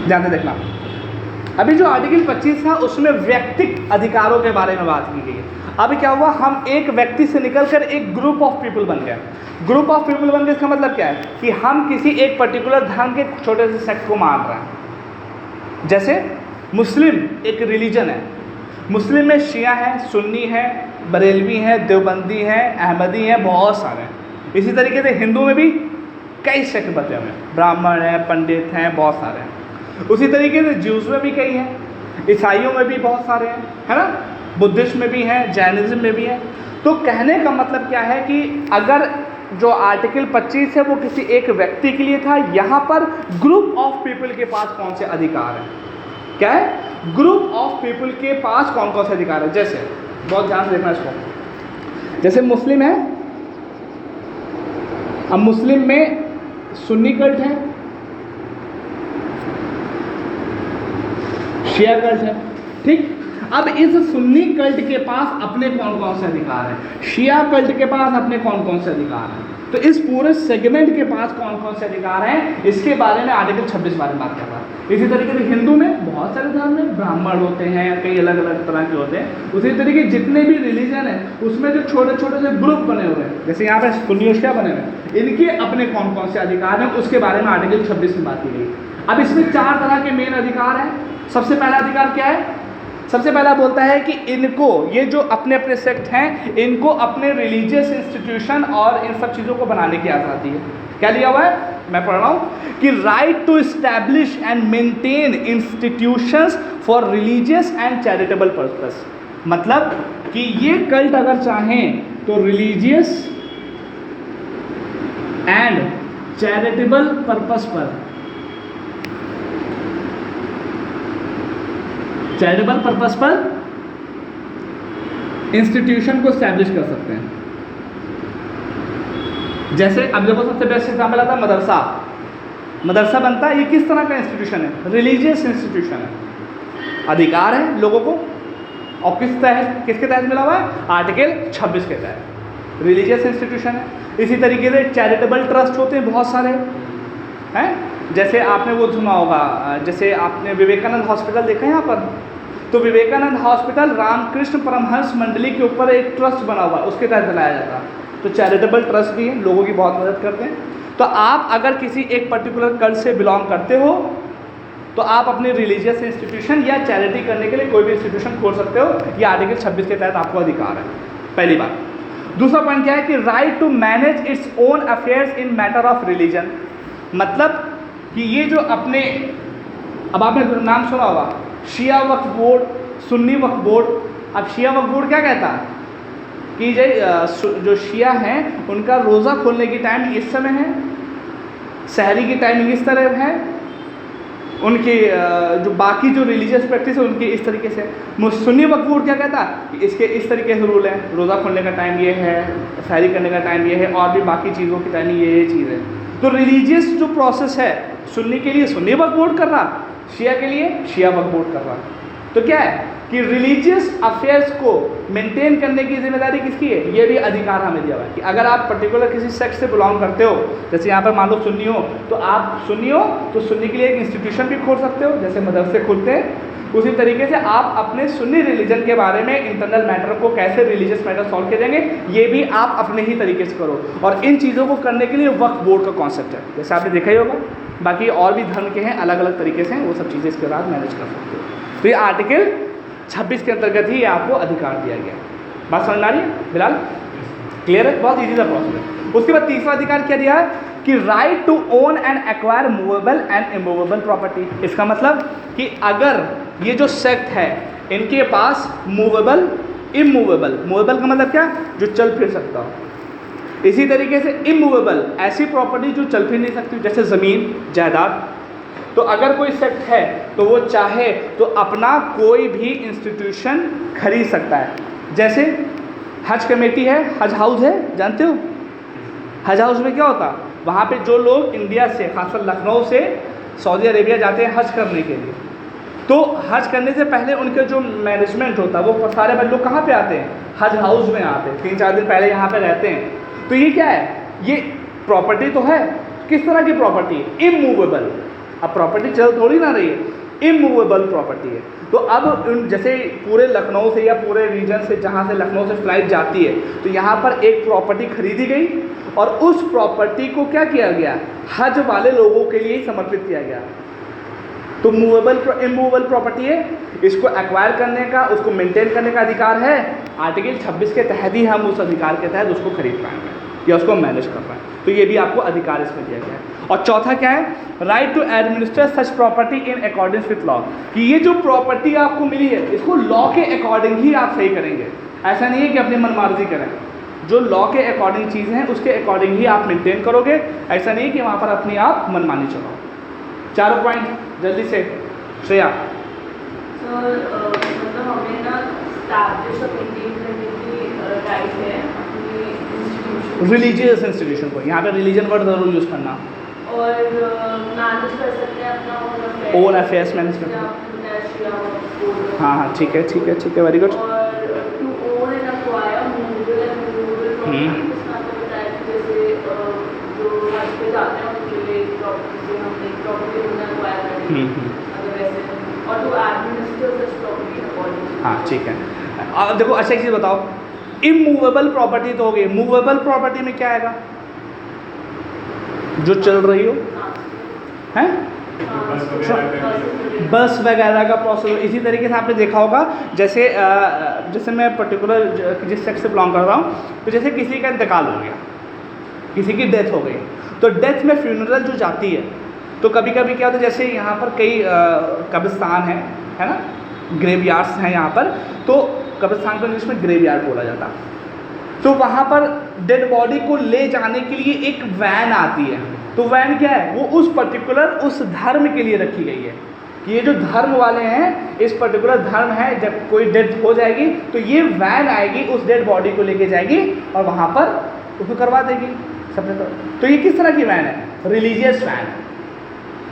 S1: ध्यान से देखना, अभी जो आर्टिकल 25 था उसमें व्यक्तिगत अधिकारों के बारे में बात की गई है। अभी क्या हुआ, हम एक व्यक्ति से निकलकर एक ग्रुप ऑफ पीपल बन गए। ग्रुप ऑफ पीपल बन गए, इसका मतलब क्या है कि हम किसी एक पर्टिकुलर धर्म के छोटे से सेक्ट को मान रहे हैं। जैसे मुस्लिम एक रिलीजन है, मुस्लिम में शिया हैं, सुन्नी हैं, बरेलवी हैं, देवबंदी हैं, अहमदी हैं, बहुत सारे हैं। इसी तरीके से हिंदू में भी कई सेक्ट बचे हुए हैं, ब्राह्मण हैं, पंडित हैं, बहुत सारे हैं। उसी तरीके से ज्यूज़ में भी कई हैं, ईसाइयों में भी बहुत सारे हैं, है ना, बुद्धिज्म में भी हैं, जैनिज्म में भी हैं। तो कहने का मतलब क्या है कि अगर जो आर्टिकल 25 है वो किसी एक व्यक्ति के लिए था, यहाँ पर ग्रुप ऑफ पीपल के पास कौन से अधिकार हैं? क्या है? ग्रुप ऑफ पीपल के पास कौन कौन से अधिकार है। जैसे बहुत ध्यान से देखना इसको, जैसे मुस्लिम है, अब मुस्लिम में सुन्नी कल्ट है, शिया कल्ट है, ठीक। अब इस सुन्नी कल्ट के पास अपने कौन कौन से अधिकार हैं, शिया कल्ट के पास अपने कौन कौन से अधिकार हैं। तो इस पूरे सेगमेंट के पास कौन कौन से अधिकार हैं, इसके बारे में आर्टिकल 26 बारे में बात कर रहा है। इसी तरीके से हिंदू में बहुत सारे धर्म में ब्राह्मण होते हैं, कई अलग अलग तरह के होते हैं। उसी तरीके जितने भी रिलीजन हैं उसमें जो छोटे छोटे से ग्रुप बने हुए हैं, जैसे यहाँ पे सुन्नी शिया बने हुए हैं, इनके अपने कौन कौन से अधिकार हैं उसके बारे में आर्टिकल 26 में बात की गई। अब इसमें 4 तरह के मेन अधिकार हैं। सबसे पहला अधिकार क्या है? सबसे पहला बोलता है कि इनको, ये जो अपने अपने सेक्ट हैं, इनको अपने रिलीजियस इंस्टीट्यूशन और इन सब चीज़ों को बनाने की आज़ादी है। क्या लिया हुआ है, मैं पढ़ रहा हूँ कि right to establish and maintain institutions for religious and charitable purpose. मतलब कि ये कल्ट अगर चाहें तो रिलीजियस एंड चैरिटेबल पर्पस पर, चैरिटेबल पर्पस पर इंस्टीट्यूशन को स्टैब्लिश कर सकते हैं। जैसे अब देखो सबसे बेस्ट एग्जाम्पल आता है मदरसा। मदरसा बनता है, ये किस तरह का इंस्टीट्यूशन है? रिलीजियस इंस्टीट्यूशन है। अधिकार है लोगों को, और किसके तहत मिला हुआ है? आर्टिकल 26 के तहत रिलीजियस इंस्टीट्यूशन है। इसी तरीके से चैरिटेबल ट्रस्ट होते हैं बहुत सारे हैं, जैसे आपने वो सुना होगा, जैसे आपने विवेकानंद हॉस्पिटल देखा है यहाँ पर, तो विवेकानंद हॉस्पिटल रामकृष्ण परमहंस मंडली के ऊपर एक ट्रस्ट बना हुआ है, उसके तहत चलाया जाता है। तो चैरिटेबल ट्रस्ट भी है, लोगों की बहुत मदद करते हैं। तो आप अगर किसी एक पर्टिकुलर कल्ट से बिलोंग करते हो तो आप अपनी रिलीजियस इंस्टीट्यूशन या चैरिटी करने के लिए कोई भी इंस्टीट्यूशन खोल सकते हो। ये आर्टिकल 26 के तहत आपको अधिकार है, पहली बात। दूसरा पॉइंट क्या है कि right to manage its own affairs in matter of religion. मतलब कि ये जो अपने, अब आपने नाम सुना होगा शिया वक्फ बोर्ड, सुन्नी वक्फ बोर्ड। अब शिया वक्फ बोर्ड क्या कहता है कि जो शिया हैं उनका रोज़ा खोलने की टाइम इस समय है, सहरी की टाइमिंग इस तरह है, उनकी जो बाकी जो रिलीजियस प्रैक्टिस है उनकी इस तरीके से। सुन्नी वक्फ बोर्ड क्या कहता है कि इसके इस तरीके से रूल है, रोज़ा खोलने का टाइम ये है, सहरी करने का टाइम ये है, और भी बाकी चीज़ों की टाइमिंग ये चीज़ है। तो रिलीजियस जो प्रोसेस है सुन्नी के लिए सुन्नी वक्फ बोर्ड कर रहा, शिया के लिए शिया वक्फ बोर्ड कर रहा। तो क्या है कि रिलीजियस अफेयर्स को मेंटेन करने की जिम्मेदारी किसकी है? ये भी अधिकार हमें दिया हुआ है कि अगर आप पर्टिकुलर किसी सेक्ट से बिलोंग करते हो, जैसे यहाँ पर मान लो सुन्नी हो, तो आप सुन्नी हो तो सुन्नी के लिए एक इंस्टीट्यूशन भी खोल सकते हो, जैसे मदरसे खुलते हैं। उसी तरीके से आप अपने सुन्नी रिलीजन के बारे में इंटरनल मैटर को कैसे रिलीजियस मैटर सॉल्व करेंगे, ये भी आप अपने ही तरीके से करो। और इन चीज़ों को करने के लिए वक्फ बोर्ड का कॉन्सेप्ट है, जैसे आपने देखा ही होगा। बाकी और भी धर्म के हैं, अलग अलग तरीके से वो सब चीज़ें इसके बाद मैनेज कर सकते हो। तो ये आर्टिकल 26 के अंतर्गत ही आपको अधिकार दिया गया। बात समझ में आ रही है बिलाल? क्लियर है? बहुत ईजी सा प्रोसेस है। उसके बाद तीसरा अधिकार क्या दिया है कि right to own and acquire movable and immovable property. इसका मतलब कि अगर ये जो सेक्ट है इनके पास मूवेबल, इमूवेबल, मूवेबल का मतलब क्या? जो चल फिर सकता हो। इसी तरीके से इमूवेबल, ऐसी प्रॉपर्टी जो चल फिर नहीं सकती, जैसे ज़मीन जायदाद। तो अगर कोई सेक्ट है तो वो चाहे तो अपना कोई भी इंस्टीट्यूशन खरीद सकता है। जैसे हज कमेटी है, हज हाउस है, जानते हो? हज हाउस में क्या होता? वहाँ पे जो लोग इंडिया से, खासकर लखनऊ से सऊदी अरेबिया जाते हैं हज करने के लिए, तो हज करने से पहले उनका जो मैनेजमेंट होता है वो सारे लोग कहाँ पे आते हैं? हज हाउस में आते हैं, 3-4 दिन पहले यहाँ पे रहते हैं। तो ये क्या है? ये प्रॉपर्टी तो है, किस तरह की प्रॉपर्टी है? इमूवेबल। अब प्रॉपर्टी चल थोड़ी ना रही है, इमूवेबल प्रॉपर्टी है। तो अब जैसे पूरे लखनऊ से या पूरे रीजन से, जहाँ से लखनऊ से फ्लाइट जाती है, तो यहाँ पर एक प्रॉपर्टी खरीदी गई और उस प्रॉपर्टी को क्या किया गया? हज वाले लोगों के लिए समर्पित किया गया। तो मूवेबल, इमूवेबल प्रॉपर्टी है, इसको एक्वायर करने का, उसको मेंटेन करने का अधिकार है। आर्टिकल 26 के तहत ही हम उस अधिकार के तहत उसको खरीद पाएंगे या उसको मैनेज कर पाएंगे। तो ये भी आपको अधिकार इसमें दिया गया है। और चौथा क्या है? Right to administer such property in according with law. कि ये जो प्रॉपर्टी आपको मिली है इसको लॉ के अकॉर्डिंग ही आप सही करेंगे। ऐसा नहीं है कि अपनी मनमार्जी करें, जो लॉ के अकॉर्डिंग चीज़ हैं उसके अकॉर्डिंग ही आप मेंटेन करोगे। ऐसा नहीं कि वहाँ पर अपनी आप मनमानी चलाओ। चारों पॉइंट जल्दी से श्रेया।
S3: मतलब हमें ना एस्टैब्लिश और मेंटेन करने की राइट है अपनी इंस्टीट्यूशन,
S1: रिलीजियस इंस्टीट्यूशन को, यहाँ पे रिलीजन वर्ड ज़रूर यूज़ करना,
S3: और मैनेज कर सकते हैं अपना
S1: ओन अफेयर्स मैनेज करना। हाँ हाँ, ठीक है ठीक है ठीक है, वेरी गुड।
S3: और to own and acquire movable and movable property, जिसमें आपको बताया कि जैसे प्रॉपर्टी उन्हें acquire करनी है, अगर वैसे, और to administer such property accordingly।
S1: हाँ ठीक है। देखो अच्छा एक चीज़ बताओ, इमूवेबल प्रॉपर्टी तो हो गई, मूवेबल प्रॉपर्टी में क्या आएगा? जो चल रही हो, हैं? बस वगैरह का प्रोसेस। इसी तरीके से आपने देखा होगा, जैसे मैं पर्टिकुलर जिस सेक्स से बिलोंग कर रहा हूँ, तो जैसे किसी का इंतकाल हो गया, किसी की डेथ हो गई, तो डेथ में फ्यूनरल जो जाती है, तो कभी कभी क्या होता है, जैसे यहाँ पर कई कब्रिस्तान है ना, ग्रेवयार्ड्स हैं यहाँ पर, तो कब्रिस्तान को इंग्लिश में ग्रेवयार्ड बोला जाता है। तो वहाँ पर डेड बॉडी को ले जाने के लिए एक वैन आती है। तो वैन क्या है, वो उस पर्टिकुलर उस धर्म के लिए रखी गई है कि ये जो धर्म वाले हैं, इस पर्टिकुलर धर्म है, जब कोई डेथ हो जाएगी तो ये वैन आएगी, उस डेड बॉडी को लेके जाएगी और वहाँ पर उसको करवा देगी सबने। तो ये किस तरह की वैन है? रिलीजियस वैन है।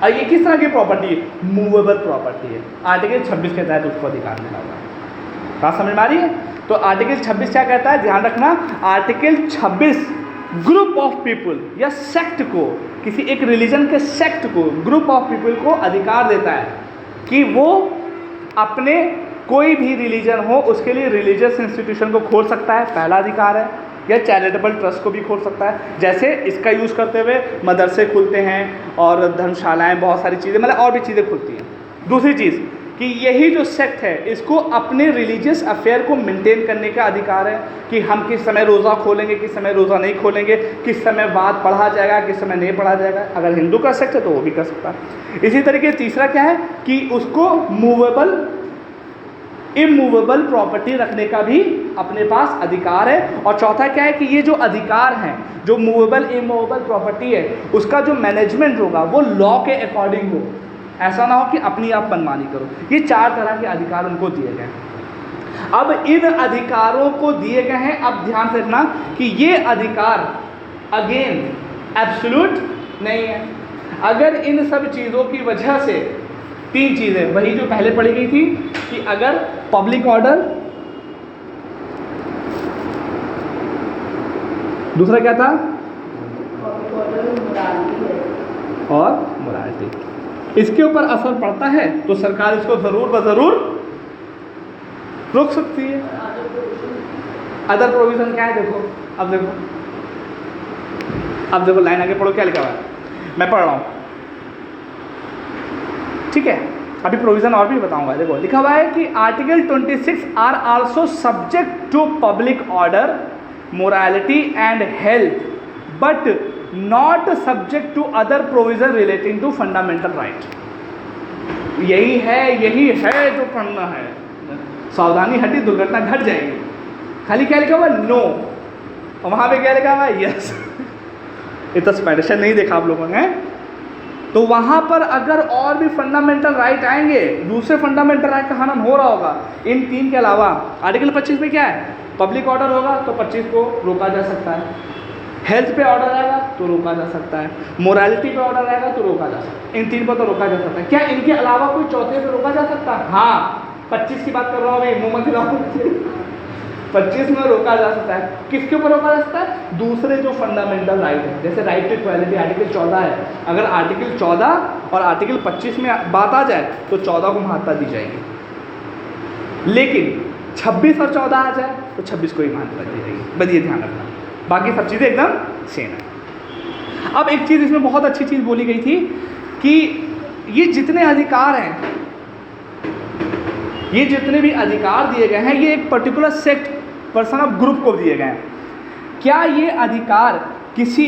S1: और ये किस तरह की प्रॉपर्टी है? मूवेबल प्रॉपर्टी है। आर्टिकल 26 के तहत उसको अधिकार मिला हुआ है। बात समझ में आ रही है? तो आर्टिकल 26 क्या कहता है, ध्यान रखना, आर्टिकल 26 ग्रुप ऑफ पीपल या सेक्ट को, किसी एक रिलीजन के सेक्ट को, ग्रुप ऑफ पीपल को अधिकार देता है कि वो अपने कोई भी रिलीजन हो उसके लिए रिलीजियस इंस्टीट्यूशन को खोल सकता है, पहला अधिकार है, या चैरिटेबल ट्रस्ट को भी खोल सकता है। जैसे इसका यूज़ करते हुए मदरसे खुलते हैं और धर्मशालाएं, बहुत सारी चीज़ें, मतलब और भी चीज़ें खुलती हैं। दूसरी चीज़ कि यही जो सेक्ट है इसको अपने रिलीजियस अफेयर को मेंटेन करने का अधिकार है कि हम किस समय रोज़ा खोलेंगे, किस समय रोज़ा नहीं खोलेंगे, किस समय वाद पढ़ा जाएगा, किस समय नहीं पढ़ा जाएगा। अगर हिंदू का सेक्ट है तो वो भी कर सकता है। इसी तरीके तीसरा क्या है कि उसको मूवेबल इमूवेबल प्रॉपर्टी रखने का भी अपने पास अधिकार है। और चौथा क्या है कि ये जो अधिकार हैं, जो मूवेबल इमूवेबल प्रॉपर्टी है, उसका जो मैनेजमेंट होगा वो लॉ के अकॉर्डिंग हो, ऐसा ना हो कि अपनी आप मनमानी करो। ये 4 तरह के अधिकार उनको दिए गए हैं। अब इन अधिकारों को दिए गए हैं, अब ध्यान से रखना कि ये अधिकार अगेन एब्सोल्यूट नहीं है। अगर इन सब चीज़ों की वजह से 3 चीज़ें, वही जो पहले पढ़ी गई थी कि अगर पब्लिक ऑर्डर, दूसरा क्या था, और मोरालिटी, इसके ऊपर असर पड़ता है तो सरकार इसको ज़रूर ब-ज़रूर रोक सकती है। अदर प्रोविज़न क्या है, देखो अब देखो लाइन आगे पढ़ो, क्या लिखा हुआ है, मैं पढ़ रहा हूँ, ठीक है। अभी प्रोविज़न और भी बताऊंगा। देखो लिखा हुआ है कि article 26 are also subject to public order, morality and health, but not subject to other provision relating to fundamental right. यही है जो पढ़ना है। सावधानी हटी दुर्घटना घट जाएगी। खाली क्या लिखा हुआ, नो, और वहाँ पे क्या लिखा हुआ, यस। इतना स्पेशल नहीं देखा आप लोगों ने। तो वहाँ पर अगर और भी फंडामेंटल राइट आएंगे, दूसरे फंडामेंटल राइट का हनन हो रहा होगा इन 3 के अलावा। आर्टिकल 25 में क्या है, पब्लिक ऑर्डर होगा तो 25 को रोका जा सकता है, हेल्थ पे ऑर्डर आएगा तो रोका जा सकता है, मोरालिटी पे ऑर्डर आएगा तो रोका जा सकता है। इन 3 पर तो रोका जा सकता है। क्या इनके अलावा कोई चौथे पे रोका जा सकता है? हाँ, 25 की बात कर रहा हूँ मैं, मुँह मत हिलाओ। 25 में रोका जा सकता है। किसके ऊपर रोका जा सकता है? दूसरे जो फंडामेंटल राइट है, जैसे राइट टू इक्वालिटी आर्टिकल 14 है। अगर आर्टिकल 14 और आर्टिकल 25 में बात आ जाए तो 14 को महत्ता दी जाएगी, लेकिन 26 और 14 आ जाए तो 26 को ही महत्ता दी जाएगी। बस ये ध्यान रखना, बाकी सब चीज़ें एकदम सेम है। अब एक चीज़ इसमें बहुत अच्छी चीज़ बोली गई थी कि ये जितने अधिकार हैं, ये जितने भी अधिकार दिए गए हैं, ये एक particular sect, person of group को दिए गए हैं। क्या ये अधिकार किसी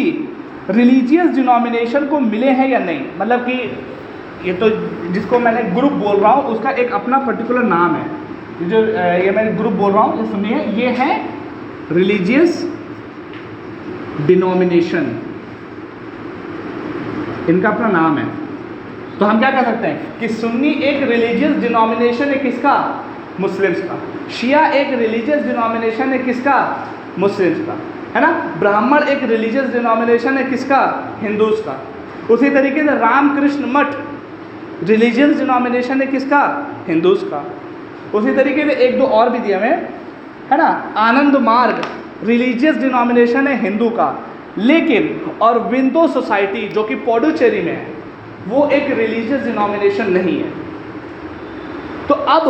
S1: रिलीजियस डिनोमिनेशन को मिले हैं या नहीं? मतलब कि ये तो जिसको मैंने ग्रुप बोल रहा हूँ उसका एक अपना पर्टिकुलर नाम है। जो ये मैं ग्रुप बोल रहा हूँ, ये सुनिए, ये है रिलीजियस डिनोमिनेशन, इनका अपना नाम है। तो हम क्या कह सकते हैं कि सुन्नी एक रिलीजियस डिनोमिनेशन है, किसका? मुस्लिम्स का। शिया एक रिलीजियस डिनोमिनेशन है, किसका? मुस्लिम्स का, है ना। ब्राह्मण एक रिलीजियस डिनोमिनेशन है, किसका? हिंदूज का। उसी तरीके से रामकृष्ण मठ रिलीजियस डिनोमिनेशन है, किसका? हिंदूज का। उसी तरीके से 1-2 और भी दिए हुए, है ना। आनंद मार्ग रिलीजियस डिनोमिनेशन है, हिंदू का। लेकिन और विंडो सोसाइटी जो कि पौडुचेरी में है, वो एक रिलीजियस डिनोमिनेशन नहीं है। तो अब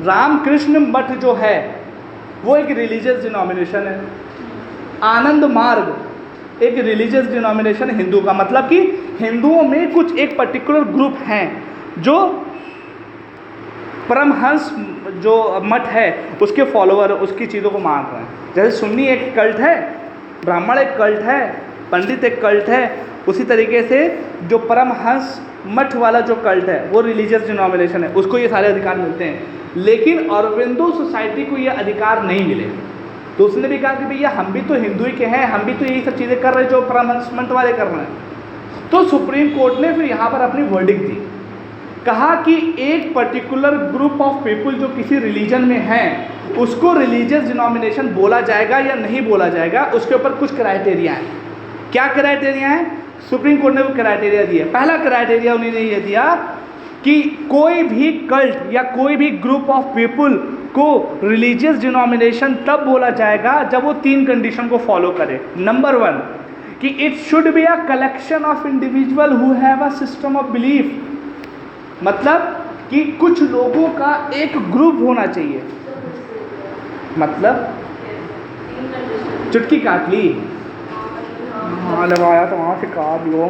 S1: रामकृष्ण मठ जो है वो एक रिलीजियस डिनोमिनेशन है, आनंद मार्ग एक रिलीजियस डिनोमिनेशन है हिंदू का, मतलब कि हिंदुओं में कुछ एक पर्टिकुलर ग्रुप हैं जो परमहंस जो मठ है उसके फॉलोअर उसकी चीज़ों को मान रहे हैं। जैसे सुन्नी एक कल्ट है, ब्राह्मण एक कल्ट है, पंडित एक कल्ट है, उसी तरीके से जो परमहंस मठ वाला जो कल्ट है वो रिलीजियस डिनोमिनेशन है, उसको ये सारे अधिकार मिलते हैं। लेकिन अरविंदो सोसाइटी को ये अधिकार नहीं मिले। तो उसने भी कहा कि भैया हम भी तो हिंदू ही के हैं, हम भी तो यही सब चीज़ें कर रहे हैं जो परमहंस मठ वाले कर रहे हैं। तो सुप्रीम कोर्ट ने फिर यहाँ पर अपनी वर्डिक्ट दी, कहा कि एक पर्टिकुलर ग्रुप ऑफ पीपल जो किसी रिलीजन में है उसको रिलीजियस डिनोमिनेशन बोला जाएगा या नहीं बोला जाएगा, उसके ऊपर कुछ क्राइटेरिया है। क्या क्राइटेरिया है? सुप्रीम कोर्ट ने वो क्राइटेरिया दिया। पहला क्राइटेरिया उन्होंने ये दिया कि कोई भी कल्ट या कोई भी ग्रुप ऑफ पीपल को रिलीजियस डिनोमिनेशन तब बोला जाएगा जब वो 3 कंडीशन को फॉलो करे। नंबर 1 कि it should be a collection of individual who have a system of belief, मतलब कि कुछ लोगों का एक ग्रुप होना चाहिए। मतलब चुटकी काट ली, हाँ लगाया तो वहाँ से काट लो।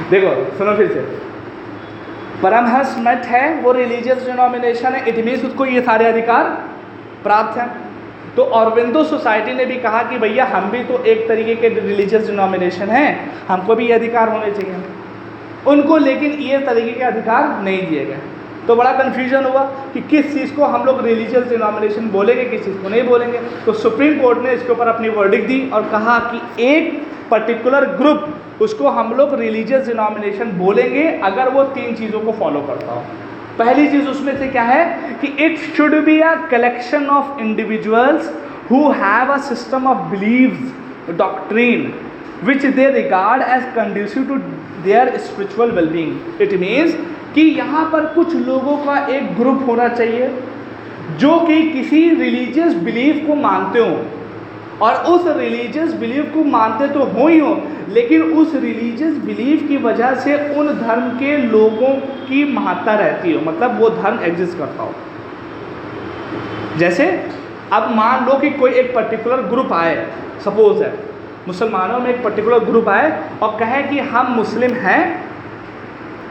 S1: देखो सुनो फिर से, परमहंस मठ है वो रिलीजियस डिनोमिनेशन है, इट मीन्स उसको ये सारे अधिकार प्राप्त हैं। तो अरविंदो सोसाइटी ने भी कहा कि भैया हम भी तो एक तरीके के रिलीजियस डिनोमिनेशन हैं, हमको भी ये अधिकार होने चाहिए। उनको लेकिन ये तरीके के अधिकार नहीं दिए गए। तो बड़ा कन्फ्यूजन हुआ कि किस चीज़ को हम लोग रिलीजियस डिनोमिनेशन बोलेंगे, किस चीज़ को नहीं बोलेंगे। तो सुप्रीम कोर्ट ने इसके ऊपर अपनी वर्डिक्ट दी और कहा कि एक पर्टिकुलर ग्रुप उसको हम लोग रिलीजियस डिनोमिनेशन बोलेंगे अगर वो 3 चीज़ों को फॉलो करता हो। पहली चीज़ उसमें से क्या है कि it should be a collection of individuals who have a system of beliefs doctrine which they regard as conducive to their spiritual wellbeing. It means कि यहाँ पर कुछ लोगों का एक ग्रुप होना चाहिए जो कि किसी रिलीजियस बिलीफ को मानते हों, और उस रिलीजियस बिलीफ को मानते तो हो ही हो, लेकिन उस रिलीजियस बिलीफ की वजह से उन धर्म के लोगों की महत्ता रहती हो, मतलब वो धर्म एग्जिस्ट करता हो। जैसे अब मान लो कि कोई एक पर्टिकुलर ग्रुप आए, सपोज है मुसलमानों में एक पर्टिकुलर ग्रुप आए और कहे कि हम मुस्लिम हैं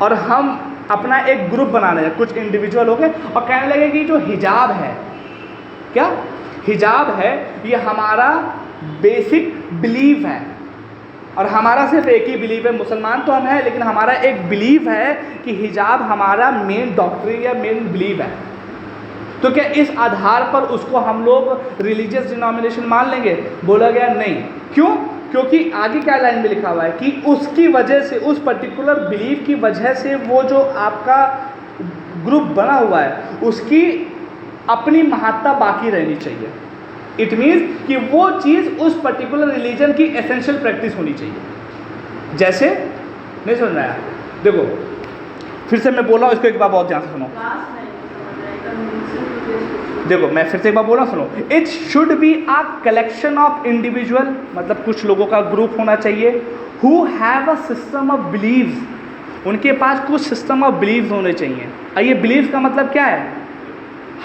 S1: और हम अपना एक ग्रुप बना रहे हैं, कुछ इंडिविजुअल हो गए और कहने लगे कि जो हिजाब है, क्या हिजाब है ये हमारा बेसिक बिलीव है और हमारा सिर्फ एक ही बिलीव है। मुसलमान तो हम हैं लेकिन हमारा एक बिलीव है कि हिजाब हमारा मेन डॉक्ट्रिन या मेन बिलीव है। तो क्या इस आधार पर उसको हम लोग रिलीजियस डिनोमिनेशन मान लेंगे? बोला गया नहीं। क्यों? क्योंकि आगे क्या लाइन में लिखा हुआ है कि उसकी वजह से, उस पर्टिकुलर बिलीफ की वजह से वो जो आपका ग्रुप बना हुआ है उसकी अपनी महत्ता बाकी रहनी चाहिए। इट मीन्स कि वो चीज़ उस पर्टिकुलर रिलीजन की एसेंशियल प्रैक्टिस होनी चाहिए। जैसे नहीं सुन रहा है, देखो फिर से मैं बोल रहा हूँ, इसको एक बार बहुत ध्यान से सुनो। देखो मैं फिर से एक बार बोल रहा हूँ, सुनो। It should be a collection of individual, मतलब कुछ लोगों का ग्रुप होना चाहिए, who have a system of beliefs, उनके पास कुछ सिस्टम ऑफ बिलीव्स होने चाहिए। और ये बिलीव्स का मतलब क्या है?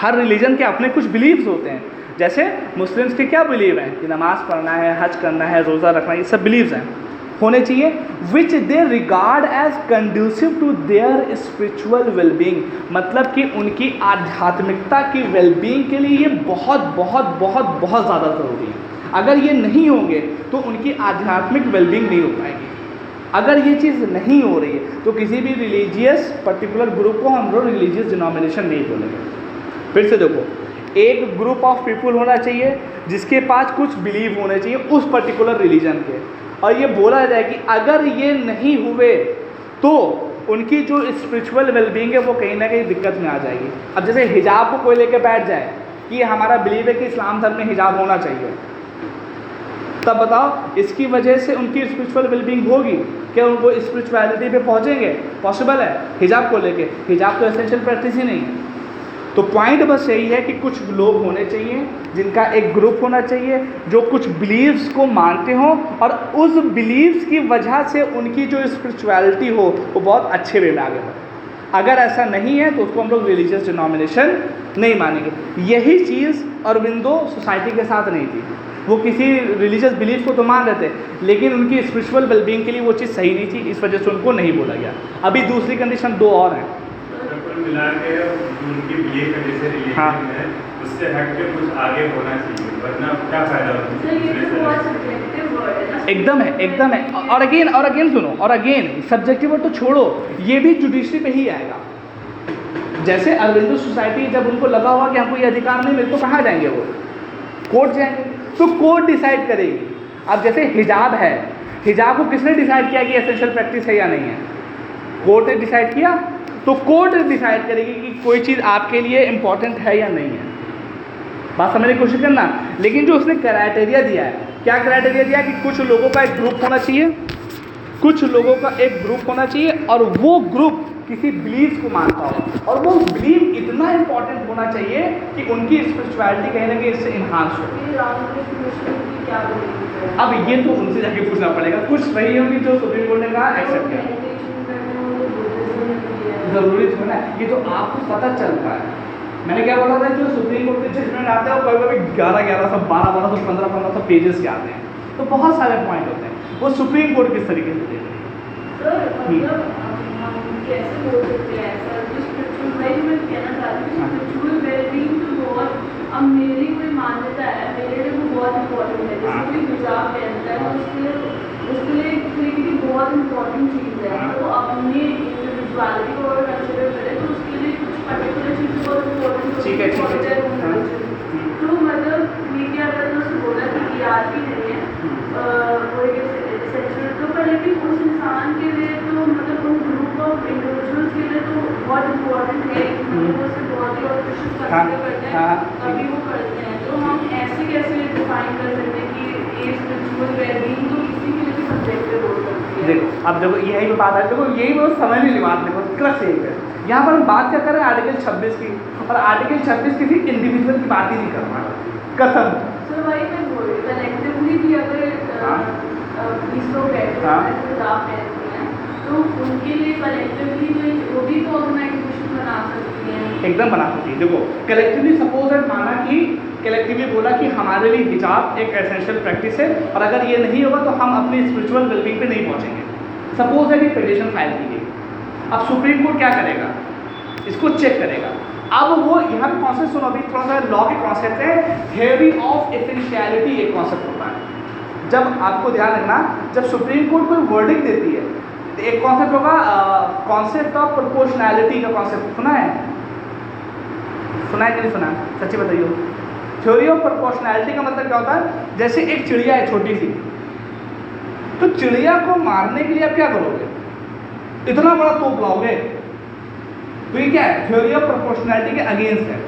S1: हर रिलीजन के अपने कुछ बिलीव्स होते हैं। जैसे मुस्लिम्स के क्या बिलीव हैं कि नमाज़ पढ़ना है, हज करना है, रोज़ा रखना है, ये सब बिलीव्स हैं, होने चाहिए। Which they regard as conducive to their spiritual wellbeing, मतलब कि उनकी आध्यात्मिकता की वेलबींग के लिए ये बहुत बहुत बहुत बहुत ज़्यादा ज़रूरी है। अगर ये नहीं होंगे तो उनकी आध्यात्मिक वेलबींग नहीं हो पाएगी। अगर ये चीज़ नहीं हो रही है तो किसी भी रिलीजियस पर्टिकुलर ग्रुप को हम लोग रिलीजियस डिनोमिनेशन नहीं बोलेंगे। फिर से देखो, एक ग्रुप ऑफ पीपल होना चाहिए जिसके पास कुछ बिलीव होने चाहिए उस पर्टिकुलर रिलीजन के, और ये बोला जाए कि अगर ये नहीं हुए तो उनकी जो स्पिरिचुअल वेलबींग है वो कहीं ना कहीं दिक्कत में आ जाएगी। अब जैसे हिजाब को कोई लेके बैठ जाए कि ये हमारा बिलीव है कि इस्लाम धर्म में हिजाब होना चाहिए, तब बताओ इसकी वजह से उनकी स्पिरिचुअल वेलबींग होगी क्या? उनको स्पिरिचुअलिटी पे पहुँचेंगे? पॉसिबल है? हिजाब को लेके, हिजाब तो एसेंशियल प्रैक्टिस ही नहीं है। तो पॉइंट बस यही है कि कुछ लोग होने चाहिए जिनका एक ग्रुप होना चाहिए जो कुछ बिलीव्स को मानते हों और उस बिलीव्स की वजह से उनकी जो स्पिरिचुअलिटी हो वो बहुत अच्छे वे में आगे बढ़े। अगर ऐसा नहीं है तो उसको हम लोग रिलीजियस डिनोमिनेशन नहीं मानेंगे। यही चीज़ अरविंदो सोसाइटी के साथ नहीं थी। वो किसी रिलीजियस बिलीफ को तो मान रहे थे, लेकिन उनकी स्पिरिचुअल वेलबींग के लिए वो चीज़ सही नहीं थी, इस वजह से उनको नहीं बोला गया। अभी दूसरी कंडीशन दो और हैं।
S2: कुल मिला के उनकी बिलीफ का जैसे रिलीजन
S1: हाँ।
S2: है उससे हट के कुछ आगे होना चाहिए, वरना क्या फायदा
S3: सर ये तो
S2: होता
S3: बहुत सब्जेक्टिव वर्ड है ना।
S1: एकदम है, एकदम है। और अगेन सुनो, और अगेन सब्जेक्टिव तो छोड़ो, ये भी जुडिशरी पे ही आएगा। जैसे अरविंदो सोसाइटी जब उनको लगा हुआ कि हमको ये अधिकार नहीं मिले तो कहाँ जाएंगे वो? कोर्ट जाएंगे। तो कोर्ट डिसाइड करेगी। अब जैसे हिजाब है, हिजाब को किसने डिसाइड किया कि एसेंशियल प्रैक्टिस है या नहीं है? कोर्ट ने डिसाइड किया। तो कोर्ट डिसाइड करेगी कि कोई चीज़ आपके लिए इम्पॉर्टेंट है या नहीं है। बात समझने की कोशिश करना। लेकिन जो उसने क्राइटेरिया दिया है, क्या क्राइटेरिया दिया कि कुछ लोगों का एक ग्रुप होना चाहिए, कुछ लोगों का एक ग्रुप होना चाहिए और वो ग्रुप किसी बिलीव को मानता हो और वो बिलीव इतना इम्पॉर्टेंट होना चाहिए कि उनकी स्पिरिचुअलिटी कहीं ना कहीं इससे इन्हांस हो।
S3: ये रामकृष्ण मिशन की क्या belief है?
S1: अब ये तो उनसे जाके पूछना पड़ेगा। कुछ वही होगी जो सुप्रीम कोर्ट ने कहा एक्सेप्ट किया।
S3: Meditation करना वो बुद्धिज्म में भी है।
S1: ज़रूरी थोड़ा है, ये तो आपको पता चलता है। मैंने क्या बोला था, जो सुप्रीम कोर्ट के जजमेंट आते हैं वो कभी कभी 1100 1200 1500 पेजेस के आते हैं, तो बहुत सारे पॉइंट होते हैं। वो सुप्रीम कोर्ट किस तरीके से देते हैं।
S3: सर मतलब हम कैसे बोल सकते हैं ऐसा? जो स्पिरिचुअल वेल मैं कहना चाहती हूँ, स्पिरिचुअल वेलबींग तो बहुत, अब मेरी कोई मान्यता है, मेरे लिए वो बहुत इंपॉर्टेंट है। जैसे कोई हिजाब पहनता है तो उसके लिए एक तरीके की बहुत इंपॉर्टेंट चीज़ है। तो अपनी इंडिविजुअलिटी को अगर कंसिडर करें तो उसके लिए कुछ पर्टिकुलर चीज़ बहुत इंपॉर्टेंट
S1: ठीक है, ठीक है।
S3: तो मतलब ये क्या अगर मैं उससे बोला कि याद भी नहीं है वो एक एसेंशियल तो, पर लेकिन उस इंसान के लिए तो मतलब उन ग्रुप ऑफ इंडिविजुअल्स के लिए तो बहुत इम्पोर्टेंट है कि मतलब वो उसे बहुत ही ऑफिशियल कंसिडर करते हैं, तभी वो करते हैं। तो हम ऐसे कैसे डिफाइन कर सकते हैं कि ये स्पिरिचुअल वेलबींग तो किसी के लिए भी सब्जेक्टिव हो सकती है?
S1: देखो, अब देखो यही बात है, देखो यही वो समझ नहीं बात। देखो क्रक्स यही है। यहाँ पर हम बात क्या कर रहे हैं आर्टिकल 26 की, और आर्टिकल 26 किसी इंडिविजुअल की बात ही नहीं कर रहा है, कसम।
S3: सर वही मैं बोल रही हूँ, कलेक्टिवली भी अगर 20 लोग बैठे हैं हिजाब पहनते हैं तो उनके लिए कलेक्टिवली वो भी तो ऑर्गेनाइजेशन बना सकती हैं।
S1: एकदम बना सकती है। देखो कलेक्टिवली सपोज है, माना कि कलेक्टिवली बोला कि हमारे लिए हिजाब एक एसेंशियल प्रैक्टिस है और अगर ये नहीं होगा तो हम अपनी स्पिरिचुअल वेलबींग पे नहीं पहुँचेंगे। सपोज है कि पिटीशन फाइल की गई। अब सुप्रीम कोर्ट क्या करेगा? इसको चेक करेगा। अब वो यहाँ पे कॉन्सेप्ट सुनो, अभी थोड़ा सा लॉ के कॉन्सेप्ट है। थ्योरी ऑफ एसेंशियलिटी एक कॉन्सेप्ट होता है। जब आपको ध्यान रखना, जब सुप्रीम कोर्ट कोई वर्डिक्ट देती है तो एक कॉन्सेप्ट होगा कॉन्सेप्ट ऑफ प्रोपोर्शनैलिटी का कॉन्सेप्ट। सुना है कि नहीं सुना? सच्ची बताइए। थ्योरी ऑफ प्रोपोर्शनैलिटी का मतलब क्या होता है? जैसे एक चिड़िया है छोटी सी, तो चिड़िया को मारने के लिए आप क्या करोगे? इतना बड़ा तोप लाओगे, तो ये क्या है? थ्योरी ऑफ प्रोपोर्शनैलिटी के अगेंस्ट है।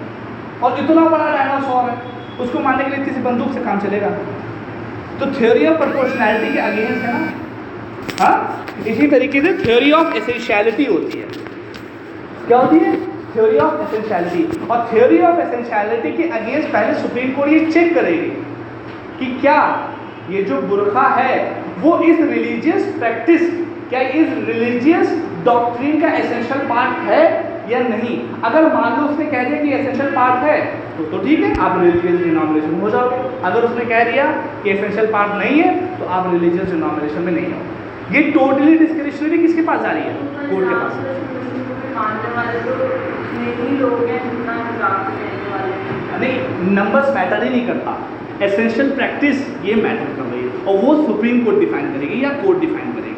S1: और इतना बड़ा डायनासोर है, उसको मारने के लिए किसी बंदूक से काम चलेगा? तो थ्योरी ऑफ प्रोपोर्शनैलिटी के अगेंस्ट है ना। हाँ, इसी तरीके से थ्योरी ऑफ एसेंशियलिटी होती है। क्या होती है? Theory of essentiality. और थ्योरी ऑफ एसेंशियलिटी के अगेंस्ट पहले सुप्रीम कोर्ट ये चेक करेगी कि क्या ये जो बुर्का है वो इस रिलीजियस प्रैक्टिस, क्या इस रिलीजियस डॉक्ट्रिन का एसेंशियल पार्ट है या नहीं। अगर मान लो उसने कह दिया कि एसेंशियल पार्ट है तो ठीक है, आप रिलीजियस डिनोमिनेशन हो जाओगे। अगर उसने कह दिया कि एसेंशियल पार्ट नहीं है तो आप रिलीजियस डिनोमिनेशन में नहीं आओगे। ये टोटली डिस्क्रिशनरी किसके पास जा रही है? कोर्ट के पास।
S3: मानने वाले तो नहीं लोग हैं जितना हिजाब पहनने वाले
S1: नहीं, नंबर्स मैटर ही नहीं करता। एसेंशियल प्रैक्टिस ये मैटर कर रही है और वो सुप्रीम कोर्ट डिफाइन करेगी या कोर्ट डिफाइन करेगी।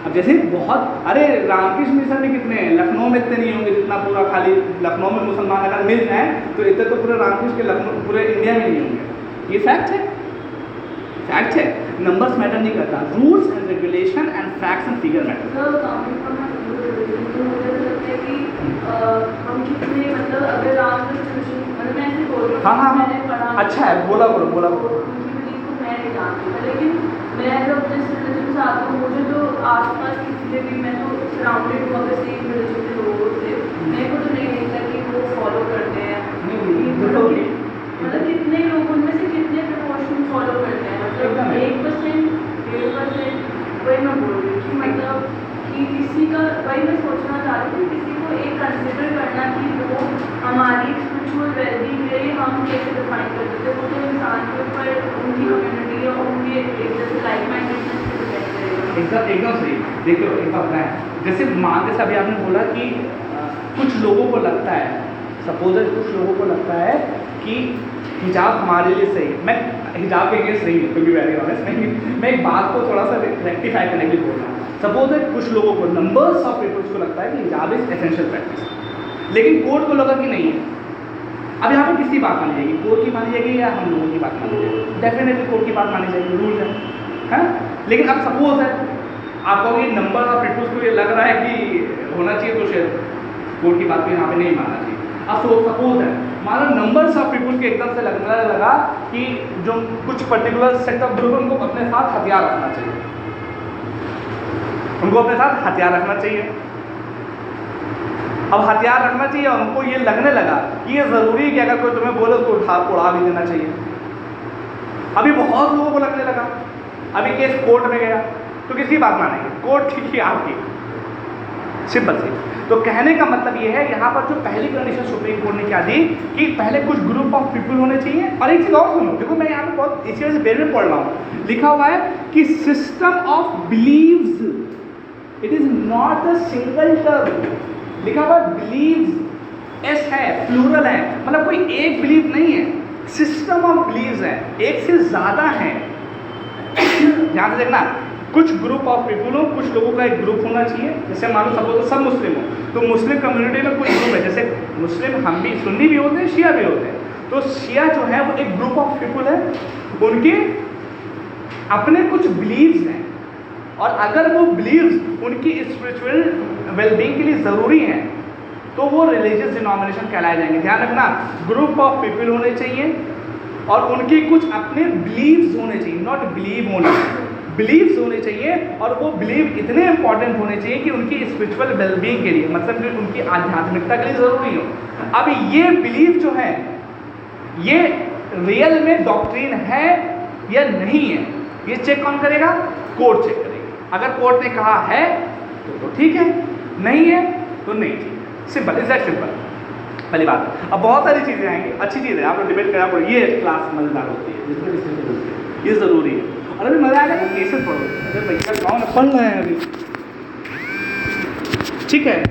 S1: अब जैसे बहुत, अरे रामकृष्ण मिशन में कितने हैं? लखनऊ में इतने नहीं होंगे जितना पूरा खाली लखनऊ में मुसलमान अगर मिल जाए तो इतने तो पूरे रामकृष्ण के लखनऊ पूरे इंडिया में नहीं होंगे। ये फैक्ट है, फैक्ट है। नंबर्स मैटर नहीं करता, rules and regulation and facts and figure matter.
S3: हम कितने मतलब अगर रामकृष्ण मिशन मतलब मैं ऐसे बोल रही हूँ,
S1: हाँ,
S3: मैंने पढ़ा,
S1: अच्छा है, बोला करो।
S3: उनकी बिलीफ को मैं नहीं जानती था, लेकिन मैं जब जिस रिलीजन से आती हूँ मुझे तो आसपास किसी से भी, मैं तो सराउंडेड हूँ अगर सेम रिलीजन के लोगों से, मेरे को तो नहीं लगता कि वो फॉलो करते हैं किसी का, वही मैं सोचना चाह रही थी, किसी को एक कंसिडर करना कि वो हमारी स्पिरिचुअल वेलबींग के लिए हम कैसे डिफाइन करते थे, वो तो इंसान के ऊपर उनकी कम्युनिटी या उनकी एक जैसे लाइफ माइंडेडनेस पे डिपेंड करेगा।
S1: एकदम सही। देखो एक बात है, जैसे मान के अभी आपने बोला कि कुछ लोगों को लगता है, सपोज कुछ लोगों को लगता है कि हिजाब हमारे लिए सही है। मैं हिजाब के अगेंस्ट नहीं हूँ, टू बी वेरी ऑनेस्ट। मैं एक बात को थोड़ा सा रेक्टिफाई करने के लिए बोल रहा हूँ। सपोज कुछ लोगों को, नंबर्स ऑफ पीपल्स को लगता है कि हिजाब इज एसेंशियल प्रैक्टिस, लेकिन कोर्ट को लगा कि नहीं है। अब यहाँ पे किसकी बात मानी जाएगी, कोर्ट की मानी जाएगी या हम लोगों की बात मानी जाएगी? डेफिनेटली कोर्ट की बात मानी जाएगी, रूल है। लेकिन अब सपोज है आप कहोगे नंबर ऑफ पीपल्स को ये लग रहा है कि होना चाहिए, तो शायद कोर्ट की बात को यहाँ पे नहीं मानना चाहिए। अब सपोज है मान लो नंबर्स ऑफ पीपल के एकदम से लगने लगा कि जो कुछ पर्टिकुलर सेट ऑफ ग्रुप उनको अपने साथ हथियार रखना चाहिए, उनको अपने साथ हथियार रखना चाहिए। अब हथियार रखना चाहिए और उनको ये लगने लगा कि ये ज़रूरी है कि अगर कोई तुम्हें बोले उसको उड़ा भी देना चाहिए। अभी बहुत लोगों को लगने लगा, अभी केस कोर्ट में गया तो किसकी बात मानेंगे? कोर्ट की, आपकी। सिंपल सी। तो कहने का मतलब ये है, यहाँ पर जो पहली कंडीशन सुप्रीम कोर्ट ने क्या दी कि पहले कुछ ग्रुप ऑफ पीपल होने चाहिए। और एक चीज़ और सुनो, देखो मैं यहाँ पे बहुत इसी वजह से बेर में पढ़ रहा हूँ, लिखा हुआ है कि system of beliefs, it is not a single term. लिखा हुआ बिलीव्स, एस है, प्लूरल है, मतलब कोई एक बिलीव नहीं है, सिस्टम ऑफ बिलीव्स है, एक से ज़्यादा है। ध्यान से देखना, कुछ ग्रुप ऑफ पीपल हो, कुछ लोगों का एक ग्रुप होना चाहिए। जैसे मान लो सपोज सब मुस्लिम हो, तो मुस्लिम कम्युनिटी में कुछ ग्रुप है, जैसे मुस्लिम हम भी सुन्नी भी होते हैं, शिया भी होते हैं। तो शिया जो है वो एक ग्रुप ऑफ पीपल है, उनके अपने कुछ बिलीव्स हैं, और अगर वो बिलीव्स उनकी स्पिरिचुअल वेलबींग के लिए ज़रूरी हैं तो वो रिलीजियस डिनोमिनेशन कहलाए जाएंगे। ध्यान रखना, ग्रुप ऑफ पीपल होने चाहिए और उनके कुछ अपने बिलीव्स होने चाहिए, नॉट बिलीव होना, बिलीव्स होने चाहिए। और वो बिलीव इतने इंपॉर्टेंट होने चाहिए कि उनकी स्पिरिचुअल वेलबींग के लिए, मतलब कि उनकी आध्यात्मिकता के लिए ज़रूरी हो। अब ये बिलीव जो है ये रियल में डॉक्ट्रिन है या नहीं है, ये चेक कौन करेगा? कोर्ट चेक करेगी। अगर कोर्ट ने कहा है तो ठीक है, नहीं है तो नहीं ठीक है। सिंपल, इज दैट सिंपल, पहली बात। अब बहुत सारी चीज़ें आएंगी, अच्छी चीज़ है, आप लोग डिबेट करना पड़ेगा, ये क्लास मज़ेदार होती है, जिसमें डिस्कशन होती है, ये ज़रूरी है। और अभी मज़ा आएगा कि केसेस पढ़ो, अरे भैया कौन पढ़ रहे हैं अभी, ठीक है।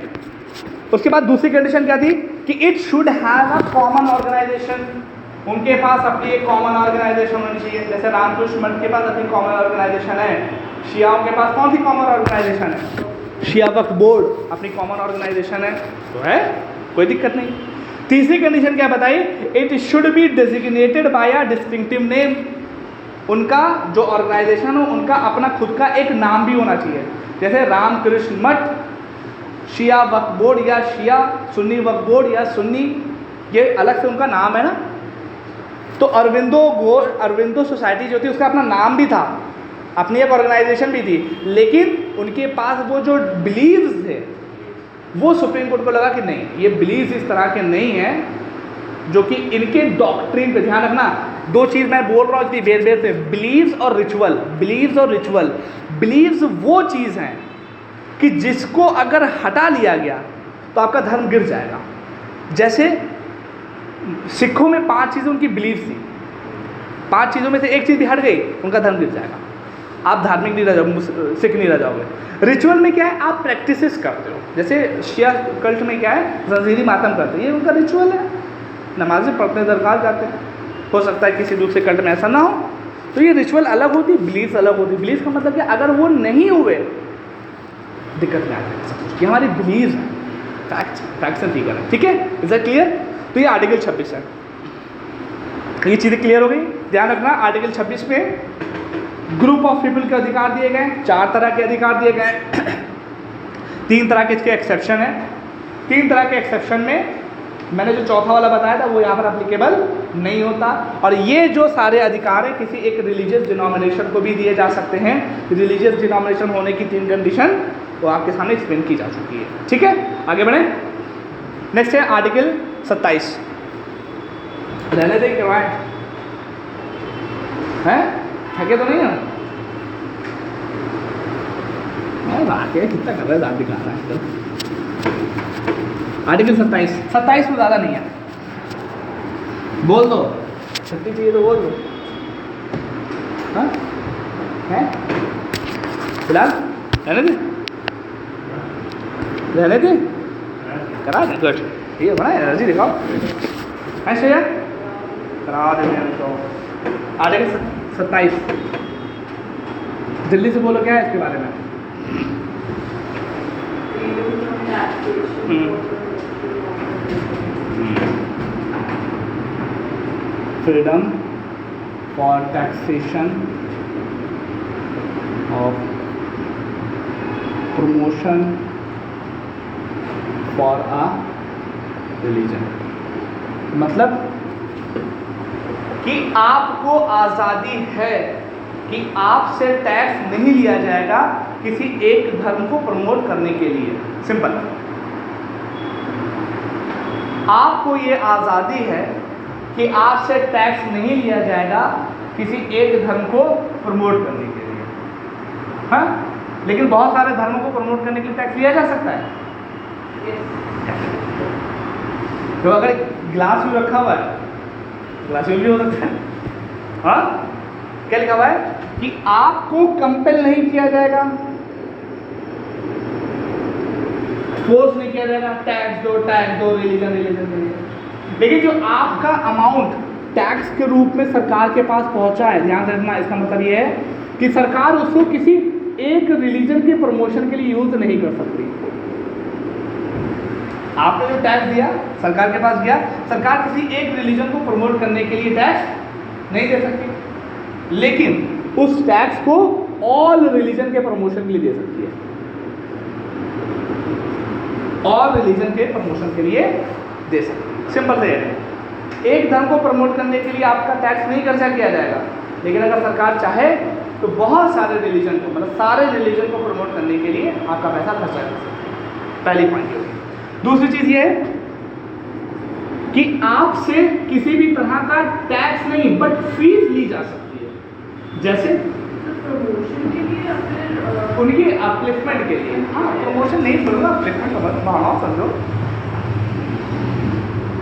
S1: उसके बाद दूसरी कंडीशन क्या थी कि it should have a common organisation, उनके पास अपनी एक कॉमन ऑर्गेनाइजेशन होनी चाहिए। जैसे रामकृष्ण मठ के पास अपनी कॉमन ऑर्गेनाइजेशन है, शियाओं के पास कौन सी कॉमन ऑर्गेनाइजेशन है? शिया वक्फ बोर्ड अपनी कॉमन ऑर्गेनाइजेशन है, तो है, कोई दिक्कत नहीं। तीसरी कंडीशन क्या बताई? It should B designated by a distinctive name, उनका जो ऑर्गेनाइजेशन हो उनका अपना खुद का एक नाम भी होना चाहिए। जैसे रामकृष्ण मठ, शिया वक्फ बोर्ड या शिया, सुन्नी वक्फ बोर्ड या सुन्नी, ये अलग से उनका नाम है ना। तो अरविंदो सोसाइटी जो थी उसका अपना नाम भी था, अपनी एक ऑर्गेनाइजेशन भी थी, लेकिन उनके पास वो जो बिलीव्स थे वो सुप्रीम कोर्ट को लगा कि नहीं, ये बिलीव्स इस तरह के नहीं हैं जो कि इनके डॉक्ट्रिन पे। ध्यान रखना, दो चीज़ मैं बोल रहा हूँ इतनी बेर बेर से, बिलीव्स और रिचुअल। बिलीव्स और रिचुअल, बिलीव्स वो चीज़ हैं कि जिसको अगर हटा लिया गया तो आपका धर्म गिर जाएगा। जैसे सिखों में 5 चीज़ें उनकी बिलीव थी, 5 चीज़ों में से एक चीज़ भी हट गई उनका धर्म गिर जाएगा, आप धार्मिक नहीं रह जाओगे, सिख नहीं रह जाओगे। रिचुअल में क्या है? आप प्रैक्टिसेस करते हो। जैसे शिया कल्ट में क्या है? जंजीरी मातम करते हैं, ये उनका रिचुअल है, नमाज़ें पढ़ते हैं, दरगाह जाते हैं। हो सकता है किसी दूसरे कल्ट में ऐसा ना हो, तो ये रिचुअल अलग होती है, बिलीफ अलग होती है। बिलीफ का मतलब कि अगर वो नहीं हुए दिक्कत में आते हैं कि हमारी बिलीव है, फैक्ट्स एंड फिगर है, ठीक है। Is that clear? तो ये आर्टिकल 26 है, ये चीज़ें क्लियर हो गई। ध्यान रखना, आर्टिकल 26 में ग्रुप ऑफ पीपल के अधिकार दिए गए, 4 तरह के अधिकार दिए गए, 3 तरह के इसके एक्सेप्शन है। 3 तरह के एक्सेप्शन में मैंने जो चौथा वाला बताया था वो यहाँ पर अप्लीकेबल नहीं होता। और ये जो सारे अधिकार हैं किसी एक रिलीजियस डिनोमिनेशन को भी दिए जा सकते हैं। रिलीजियस डिनोमिनेशन होने की 3 कंडीशन वो आपके सामने एक्सप्लेन की जा चुकी है, ठीक है। आगे बढ़ें, नेक्स्ट है आर्टिकल 27। रहने दें करवाएं हैं, थके तो नहीं है? बाकी कितना कर रहा है, दांत दिखा रहा है। आर्टिकल 27 में ज़्यादा नहीं है, बोल दो, छुट्टी चाहिए तो बोल दो। हाँ है फिलहाल रहने दे करा दे। गुड, ये बना एनर्जी दिखाओ। ऐसे यार करा देते हैं तो। आर्टिकल 27 जल्दी से बोलो क्या है इसके बारे में। Freedom for taxation of promotion for a religion, मतलब कि आपको आज़ादी है कि आपसे टैक्स नहीं लिया जाएगा किसी एक धर्म को प्रमोट करने के लिए। सिंपल, आपको ये आज़ादी है कि आपसे टैक्स नहीं लिया जाएगा किसी एक धर्म को प्रमोट करने के लिए। हाँ, लेकिन बहुत सारे धर्मों को प्रमोट करने के लिए टैक्स लिया जा सकता है। तो अगर ग्लास में रखा हुआ है, ग्लास में भी हो सकता है। हाँ, क्या लिखा हुआ है कि आपको कंपेल नहीं किया जाएगा, फोर्स नहीं किया जाएगा, टैक्स दो, रिलीजन। लेकिन जो आपका अमाउंट टैक्स के रूप में सरकार के पास पहुंचा है, ध्यान रखना, इसका मतलब ये है कि सरकार उसको किसी एक रिलीजन के प्रमोशन के लिए यूज नहीं कर सकती। आपने जो टैक्स दिया सरकार के पास गया, सरकार किसी एक रिलीजन को प्रमोट करने के लिए टैक्स नहीं दे सकती, लेकिन उस टैक्स को ऑल रिलीजन के प्रमोशन के लिए दे सकती है। ऑल रिलीजन के प्रमोशन के लिए दे सकती है। सिंपल से है, एक धर्म को प्रमोट करने के लिए आपका टैक्स नहीं खर्चा किया जाएगा, लेकिन अगर सरकार चाहे तो बहुत सारे रिलीजन को, मतलब सारे रिलीजन को प्रमोट करने के लिए आपका पैसा खर्चा कर सकते हैं। पहली पॉइंट होगी। दूसरी चीज ये है कि आपसे किसी भी तरह का टैक्स नहीं बट फीस ली जा सकती है। जैसे
S3: प्रमोशन के लिए या फिर
S1: उनकी अपलिफ्टमेंट के लिए। हाँ, प्रमोशन नहीं बोलूँगा, अपलिफ्टमेंट का भावनाओं समझो।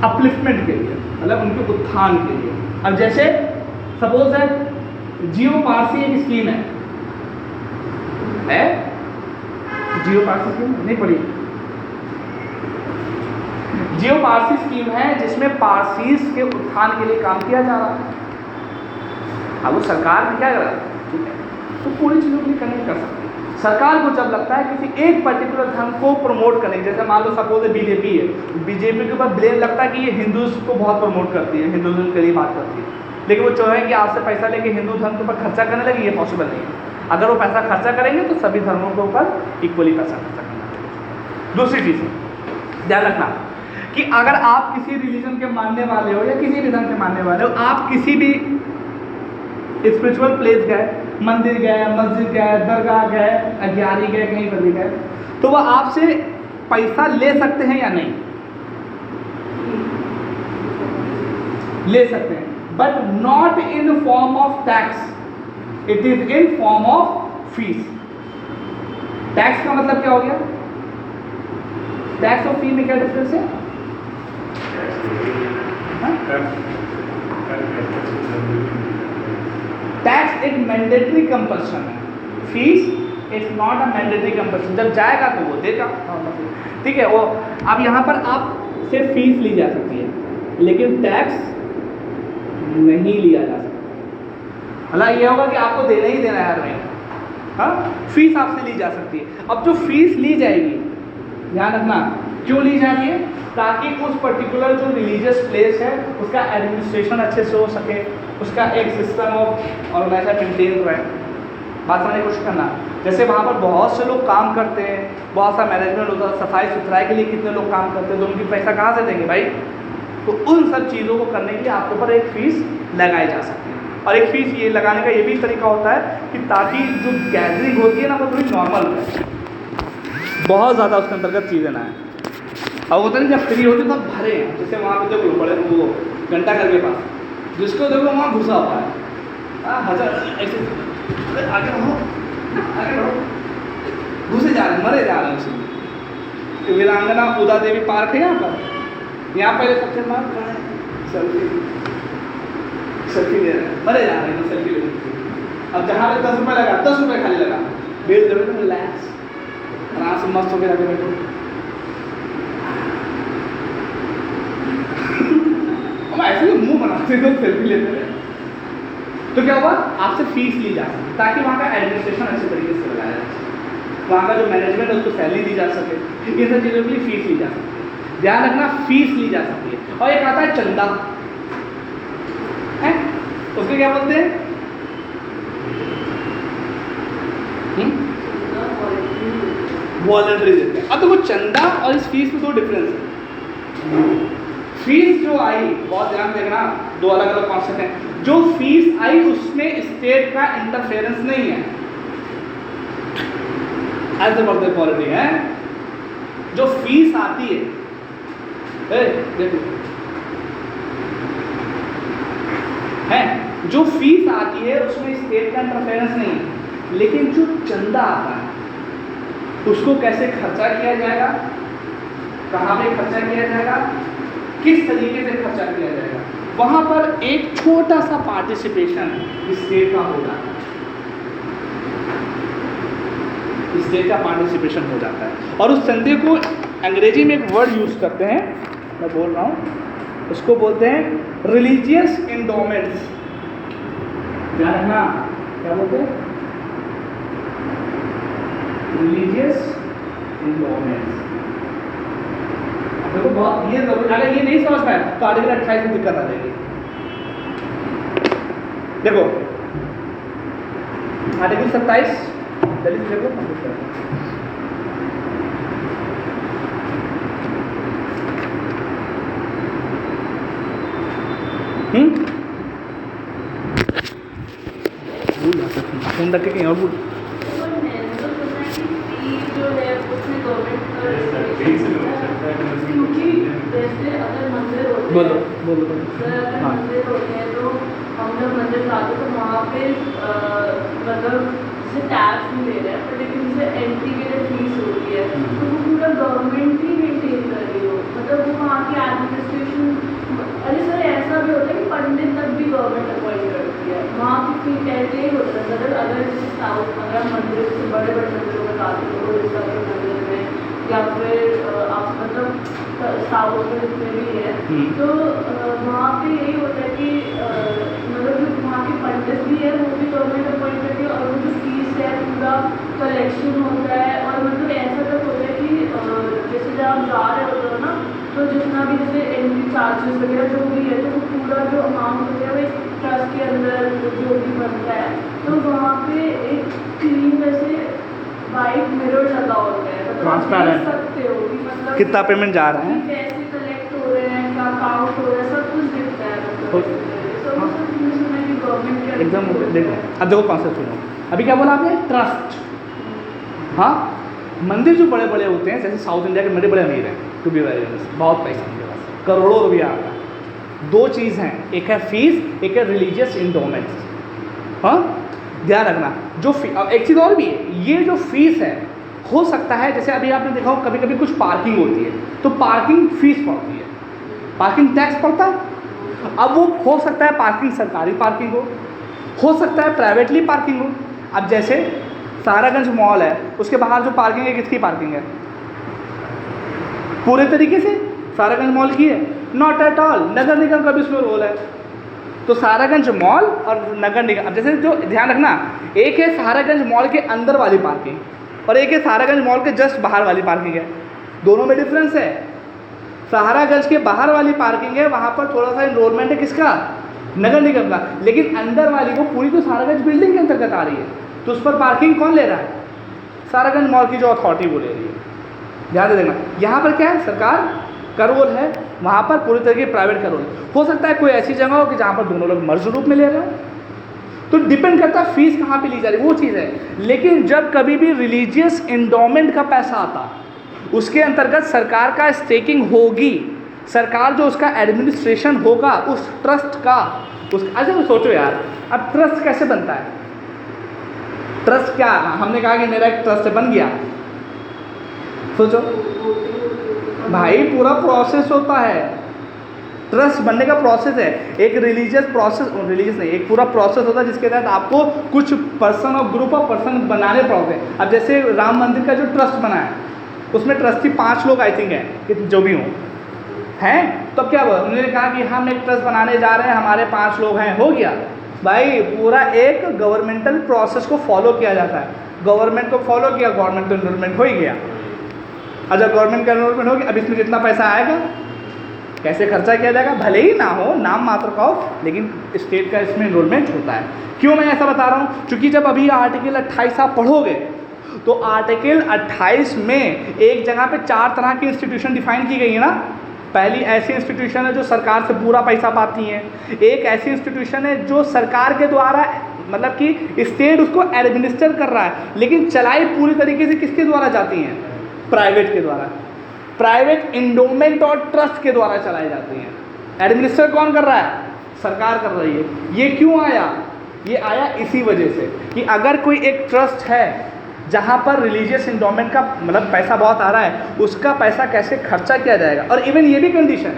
S1: अपलिफ्टमेंट के लिए मतलब उनके उत्थान के लिए। अब जैसे सपोज है जियो पारसी एक स्कीम है जियो पारसी स्कीम नहीं पढ़ी? जियो पारसी स्कीम है जिसमें पारसीस के उत्थान के लिए काम किया जा रहा है। अब वो सरकार भी क्या कर रहा है, ठीक है, तो पूरी चीज़ों के लिए कनेक्ट कर सकते हैं। सरकार को जब लगता है किसी एक पर्टिकुलर धर्म को प्रमोट करने, जैसे मान लो सपोज बीजेपी है, बीजेपी के ऊपर ब्लेम लगता है कि ये हिंदूज को बहुत प्रमोट करती है, हिंदुज़म के लिए बात करती है, लेकिन वो चाहे कि आपसे पैसा लेके हिंदू धर्म के ऊपर खर्चा करने लगे, ये पॉसिबल नहीं है। अगर वो पैसा खर्चा करेंगे तो सभी धर्मों के ऊपर इक्वली पैसा खर्चा करना चाहिए। दूसरी चीज़ ध्यान रखना कि अगर आप किसी रिलीजन के मानने वाले हो या किसी भी धर्म के मानने वाले हो, आप किसी भी स्पिरिचुअल प्लेस गए, मंदिर गए, मस्जिद गए, दरगाह गए, अग्यारी गए, कहीं पर भी गए, तो वह आपसे पैसा ले सकते हैं या नहीं? ले सकते हैं, but not in form of tax, it is in form of fees. Tax का मतलब क्या हो गया? टैक्स और फी में क्या डिफरेंस है? टैक्स एक मैंडेटरी कंपल्शन है, fees it's not a mandatory compulsion. जब जाएगा तो वो देगा, ठीक है। वो अब यहाँ पर आप से फीस ली जा सकती है, लेकिन टैक्स नहीं लिया जा सकता। मतलब ये होगा कि आपको देना ही देना है हर महीने। हाँ, फीस आपसे ली जा सकती है। अब जो फीस ली जाएगी, ध्यान रखना, क्यों ली जाती है? ताकि उस पर्टिकुलर जो रिलीजियस प्लेस है उसका एडमिनिस्ट्रेशन अच्छे से हो सके, उसका एक सिस्टम ऑफ ऑर्गेनाइजेशन मेंटेन रहे। बात समझने की कोशिश करना। जैसे वहाँ पर बहुत से लोग काम करते हैं, बहुत सा मैनेजमेंट होता है, सफाई सुथराई के लिए कितने लोग काम करते हैं, तो उनकी पैसा कहाँ से देंगे भाई? तो उन सब चीज़ों को करने के लिए आपके ऊपर एक फ़ीस लगाई जा सकती है। और एक फ़ीस ये लगाने का ये भी तरीका होता है कि ताकि जो गैदरिंग होती है ना वो थोड़ी नॉर्मल हो, बहुत ज़्यादा उसके अंतर्गत चीज़ें ना है। अब होता नहीं, जब फ्री होती है तब भरे हैं। जैसे वहाँ पे देखो बड़े वो घंटा घर के पास, जिसको देखो वहाँ घुसा हुआ है, हजार ऐसे आगे बढ़ो, आगे बढ़ो, घुसे जा रहे हैं, मरे जा रहे हैं उसमें। वीरांगना उदा देवी पार्क है यहाँ पर, यहाँ पहले सबसे मार खड़ा है, सेल्फी ले रहे हैं, मरे जा रहे हैं सेल्फी लेने। अब जहाँ पे 10 रुपये लगा, 10 रुपये खाली लगा, बैठ जाओ रिलैक्स, आराम से मस्त होकर आगे बैठो। हम ऐसे ही मुंह बनाते हैं, सेल्फी लेते हैं। तो क्या हुआ, आपसे फीस ली जा सके ताकि वहाँ का एडमिनिस्ट्रेशन अच्छे तरीके से लगाया जा सके, वहाँ का जो मैनेजमेंट है उसको सैलरी दी जा सके, ये सब चीज़ों के लिए फीस ली जा सकती है। ध्यान रखना, फीस ली जा सकती है। और एक आता है चंदा है, उसको क्या बोलते हैं? वॉलंटरी देते हैं। अब देखो चंदा और इस फीस में दो डिफरेंस है। फीस जो आई, बहुत ध्यान देखना, दो अलग अलग कॉन्सेप्ट हैं। जो फीस आई उसमें स्टेट का इंटरफेरेंस नहीं है, एज ए बर्थडे पॉलिटी है। जो फीस आती है, देखो है, जो फीस आती है उसमें स्टेट का इंटरफेरेंस नहीं है, लेकिन जो चंदा आता है उसको कैसे खर्चा किया जाएगा, कहाँ पे खर्चा किया जाएगा, किस तरीके से खर्चा किया जाएगा, वहाँ पर एक छोटा सा पार्टिसिपेशन स्टेट का हो जाता है, स्टेट का पार्टिसिपेशन हो जाता है। और उस चंदे को अंग्रेजी में एक वर्ड यूज़ करते हैं, मैं बोल रहा हूँ, उसको बोलते हैं रिलीजियस इंडोमेंट्स। ध्यान रखना, क्या बोलते हैं? रिलीजियस इंडोमेंट्स। देखो बहुत ये जरूरी, अगर ये नहीं समझ पाए तो आर्टिकल 28 में दिक्कत आ जाएगी। देखो आर्टिकल 27 जल्दी देखो, भूल जाता है फोन रख के कहीं और भूल।
S3: क्योंकि जैसे अगर मंदिर होते
S1: बोलो
S3: हैं,
S1: बोलो
S3: अगर
S1: हाँ
S3: मंदिर होते हैं तो हम जब मंदिर जाते हैं तो वहाँ पे मतलब जैसे टैक्स भी ले रहे हैं, पर लेकिन जैसे एंट्री के लिए फीस होती है तो वो पूरा गवर्नमेंट ही मेंटेन कर रही हो, मतलब वो वहाँ की एडमिनिस्ट्रेशन। अरे सर ऐसा भी होता है कि पंडित तक भी गवर्नमेंट अपॉइंट करती है, वहाँ की फी पहले ही होता है। मतलब अगर जैसे साउथ अगर मंदिर से बड़े बड़े मंदिरों में जाते हो, उड़ीसा के मंदिर में या फिर आप मतलब साउथ में जितने भी है, तो वहाँ पे यही होता है कि मतलब जो वहाँ के पंडित भी है वो भी गवर्नमेंट अपॉइंट करती है, और वो जो फीस है पूरा कलेक्शन होता है। और मतलब ऐसा तक होता है कि जैसे जब आप जा रहे होते हो ना, तो जितना भी जैसे एंट्री चार्जेस वगैरह जो भी है, तो वो पूरा जो अमाउंट होता है वो एक ट्रस्ट के अंदर जो भी बनता है, तो वहाँ पे एक क्लीन वैसे वाइट मिरर लगा होता है, मतलब आप देख सकते हो कि मतलब
S1: कितना पेमेंट जा रहा है,
S3: पैसे कलेक्ट हो रहे हैं, क्या काउंट हो रहा है, सब कुछ दिखता है। मतलब
S1: एकदम देखो। अब देखो कॉन्सेप्ट सुनो, अभी क्या बोला आपने, ट्रस्ट। हाँ, मंदिर जो बड़े बड़े होते हैं, जैसे साउथ इंडिया के बड़े बड़े अमीर हैं, टू बी वेरी ऑनेस्ट, बहुत पैसा उनके पास, करोड़ों रुपया आता है। दो चीज़ हैं, एक है फीस, एक है रिलीजियस इंडोमेंट्स। हाँ, ध्यान रखना, जो अब एक चीज़ और भी है, ये जो फीस है, हो सकता है जैसे अभी आपने देखा हो कभी कभी कुछ पार्किंग होती है तो पार्किंग फीस पड़ती है, पार्किंग टैक्स पड़ता है। अब वो हो सकता है पार्किंग सरकारी पार्किंग हो सकता है प्राइवेटली पार्किंग हो। अब जैसे सहारागंज मॉल है, उसके बाहर जो पार्किंग है किसकी पार्किंग है? पूरे तरीके से सहारागंज मॉल की है? नॉट एट ऑल, नगर निगम का भी उसमें रोल है। तो सहारागंज मॉल और नगर निगम, अब जैसे जो ध्यान रखना, एक है सहारागंज मॉल के अंदर वाली पार्किंग और एक है सहारागंज मॉल के जस्ट बाहर वाली पार्किंग है, दोनों में डिफरेंस है। सहारागंज के बाहर वाली पार्किंग है, वहाँ पर थोड़ा सा इनरोलमेंट है किसका? नगर निगम का, लेकिन अंदर वाली वो पूरी तो सहारागंज बिल्डिंग के अंतर्गत आ रही है, तो उस पर पार्किंग कौन ले रहा है? सहारागंज मॉल की जो अथॉरिटी वो ले रही है। ध्यान दे देना, यहाँ पर क्या है, सरकार का रोल है, वहाँ पर पूरी तरीके प्राइवेट का रोल है। हो सकता है कोई ऐसी जगह हो कि जहाँ पर दोनों लोग मर्ज रूप में ले रहे हो, तो डिपेंड करता है फीस कहाँ पे ली जा रही है, वो चीज़ है। लेकिन जब कभी भी रिलीजियस इंडोमेंट का पैसा आता, उसके अंतर्गत सरकार का स्टेकिंग होगी, सरकार जो उसका एडमिनिस्ट्रेशन होगा उस ट्रस्ट का, उस अच्छा तो सोचो यार, अब ट्रस्ट कैसे बनता है? ट्रस्ट क्या, हमने कहा कि मेरा एक ट्रस्ट बन गया, सोचो भाई, पूरा प्रोसेस होता है, ट्रस्ट बनने का प्रोसेस है, एक रिलीजियस प्रोसेस, रिलीजियस नहीं, एक पूरा प्रोसेस होता है जिसके तहत आपको कुछ पर्सन और ग्रुप ऑफ पर्सन बनाने पड़ते हैं। अब जैसे राम मंदिर का जो ट्रस्ट बना है, उसमें ट्रस्टी 5 लोग आई थिंक हैं, कि जो भी हों हैं, तो अब क्या हुआ, उन्होंने कहा कि हम एक ट्रस्ट बनाने जा रहे हैं, हमारे 5 लोग हैं, हो गया भाई। पूरा एक गवर्नमेंटल प्रोसेस को फॉलो किया जाता है, गवर्नमेंट को फॉलो किया, गवर्नमेंट तो इन्वॉल्वमेंट हो ही गया। अच्छा, गवर्नमेंट का इन्वॉल्वमेंट हो गया, अब इसमें जितना पैसा आएगा कैसे खर्चा किया जाएगा, भले ही ना हो, नाम मात्र का हो, लेकिन स्टेट का इसमें इन्वॉल्वमेंट होता है। क्यों मैं ऐसा बता रहा हूँ, क्योंकि जब अभी आर्टिकल 28 आप पढ़ोगे तो आर्टिकल 28 में एक जगह पे 4 तरह की इंस्टीट्यूशन डिफाइन की गई है ना। पहली ऐसी इंस्टीट्यूशन है जो सरकार से पूरा पैसा पाती हैं, एक ऐसी इंस्टीट्यूशन है जो सरकार के द्वारा, मतलब कि स्टेट उसको एडमिनिस्टर कर रहा है, लेकिन चलाई पूरी तरीके से किसके द्वारा जाती हैं, प्राइवेट के द्वारा, प्राइवेट इंडोमेंट और ट्रस्ट के द्वारा चलाई जाती हैं। एडमिनिस्टर कौन कर रहा है, सरकार कर रही है। ये क्यों आया, ये आया इसी वजह से कि अगर कोई एक ट्रस्ट है जहाँ पर रिलीजियस इंडोमेंट का मतलब पैसा बहुत आ रहा है, उसका पैसा कैसे खर्चा किया जाएगा। और इवन ये भी कंडीशन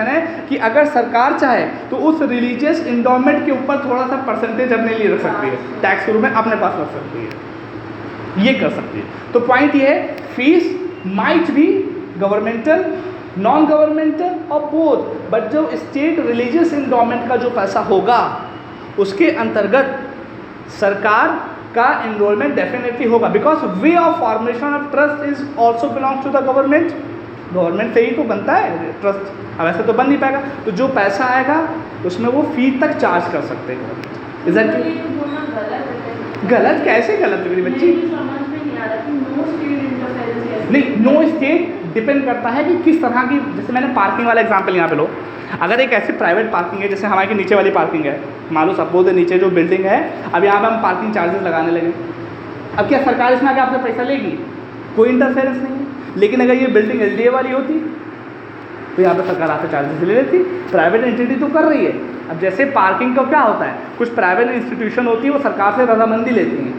S1: है, कि अगर सरकार चाहे तो उस रिलीजियस इंडोमेंट के ऊपर थोड़ा सा परसेंटेज अपने लिए रख सकती है, टैक्स के रूप में अपने पास रख सकती है, ये कर सकती है। तो पॉइंट ये है, fees might be governmental, non governmental और बोथ, बट जो स्टेट रिलीजियस इंडोमेंट का जो पैसा होगा उसके अंतर्गत सरकार का इनरोलमेंट डेफिनेटली होगा, because way of formation of trust is also belongs to the government. Government से ही तो बनता है ट्रस्ट, अब ऐसे तो बन नहीं पाएगा। तो जो पैसा आएगा उसमें वो फी तक चार्ज कर सकते हैं। गलत कैसे गलत है मेरी बच्ची, नहीं, नो स्टेट डिपेंड करता है कि किस तरह की, जैसे मैंने पार्किंग वाला एग्जांपल यहाँ पे लो, अगर एक ऐसी प्राइवेट पार्किंग है, जैसे हमारे नीचे वाली पार्किंग है, मान लो सपोज नीचे जो बिल्डिंग है, अब यहाँ पे हम पार्किंग चार्जेस लगाने लगे, अब क्या सरकार इसमें आके आपसे पैसा लेगी, कोई इंटरफेरेंस नहीं है। लेकिन अगर ये बिल्डिंग LDA वाली होती तो यहाँ पे सरकार आपसे चार्जेस ले लेती, प्राइवेट एंटिटी तो कर रही है। अब जैसे पार्किंग का क्या होता है, कुछ प्राइवेट इंस्टीट्यूशन होती है, वो सरकार से रजामंदी लेती हैं,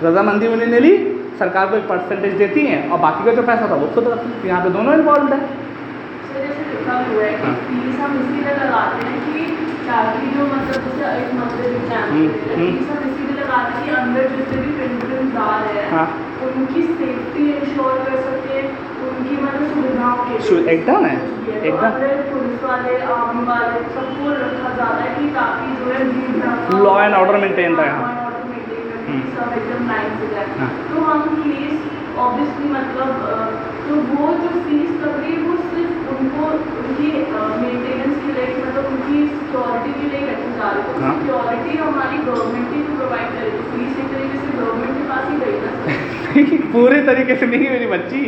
S1: रजामंदी उन्होंने ली, सरकार को एक परसेंटेज देती हैं, और बाकी का जो पैसा था वो खुद रखती है। यहाँ पे दोनों इन्वॉल्व है।
S3: जैसे लिखा हुआ है कि फीस हम इसीलिए लगाते हैं कि ताकि जो मतलब जैसे एक मंदिर फीस हम इसीलिए लगाते हैं कि अंदर जितने भी पिलग्रिम्स आ रहे हैं उनकी सेफ्टी इंश्योर कर सके, उनकी मतलब सुविधाओं के
S1: एकदम है, एकदम
S3: पुलिस वाले, आर्मी वाले सबको रखा जाता है कि ताकि जो है
S1: लॉ एंड ऑर्डर मेंटेन रहे,
S3: सब एकदम लाइन से जाए। तो हम फीस ऑब्वियसली मतलब तो वो जो फीस लग रही है वो सिर्फ उनको उनकी मेंटेनेंस के लिए, मतलब उनकी सिक्योरिटी के लिए रखी जा रही है। तो सिक्योरिटी हमारी गवर्नमेंट ही प्रोवाइड करेगी, फीस एक तरीके से गवर्नमेंट के पास ही गई ना।
S1: पूरे तरीके से नहीं मेरी बच्ची,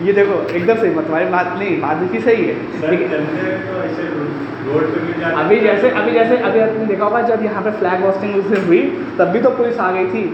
S1: ये देखो एकदम सही, तुम्हारी बात नहीं, बात की सही है। अभी आपने देखा होगा जब यहाँ पे फ्लैग होस्टिंग हुई तब भी तो पुलिस आ गई थी।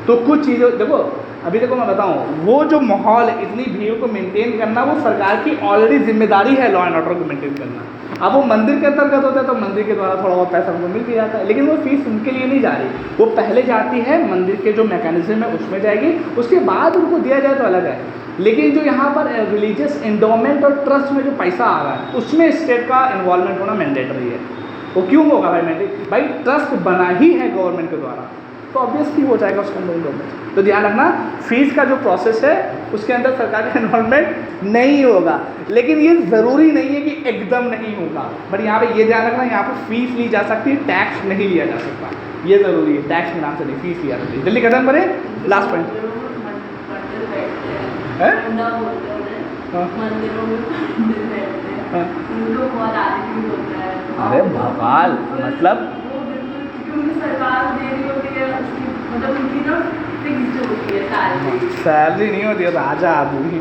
S1: तो कुछ चीज़ें देखो, अभी देखो मैं बताऊँ, वो जो माहौल इतनी भीड़ को मेंटेन करना वो सरकार की ऑलरेडी जिम्मेदारी है, लॉ एंड ऑर्डर को मेंटेन करना। अब वो मंदिर के अंतर्गत होता है तो मंदिर के द्वारा थोड़ा बहुत पैसा उनको मिल भी जाता है, लेकिन वो फीस उनके लिए नहीं जा रही, वो पहले जाती है मंदिर के जो मैकेनिज्म है उसमें जाएगी, उसके बाद उनको दिया जाए तो अलग है। लेकिन जो यहाँ पर रिलीजियस इंडोमेंट और ट्रस्ट में जो पैसा आ रहा है उसमें स्टेट का इन्वॉल्वमेंट होना मैंडेटरी है। वो क्यों होगा भाई मैंडेटरी, भाई ट्रस्ट बना ही है गवर्नमेंट के द्वारा, तो ऑब्वियसली हो जाएगा उसके अंदर इन्वॉल्वमेंट। तो ध्यान रखना, फीस का जो प्रोसेस है उसके अंदर सरकार का इन्वॉल्वमेंट नहीं होगा, लेकिन ये ज़रूरी नहीं है कि एकदम नहीं होगा। बट यहाँ पे ये ध्यान रखना, यहाँ पर फीस ली जा सकती है, टैक्स नहीं लिया जा सकता, ये ज़रूरी है। टैक्स के नाम से नहीं, फीस लिया सकती है। जल्दी खत्म करें, लास्ट पॉइंट है। अरे भगवान, मतलब
S3: सरकार दे रही होती है, मतलब उनकी ना फिक्स्ड होती है
S1: सैलरी नहीं होती है, राजा आदमी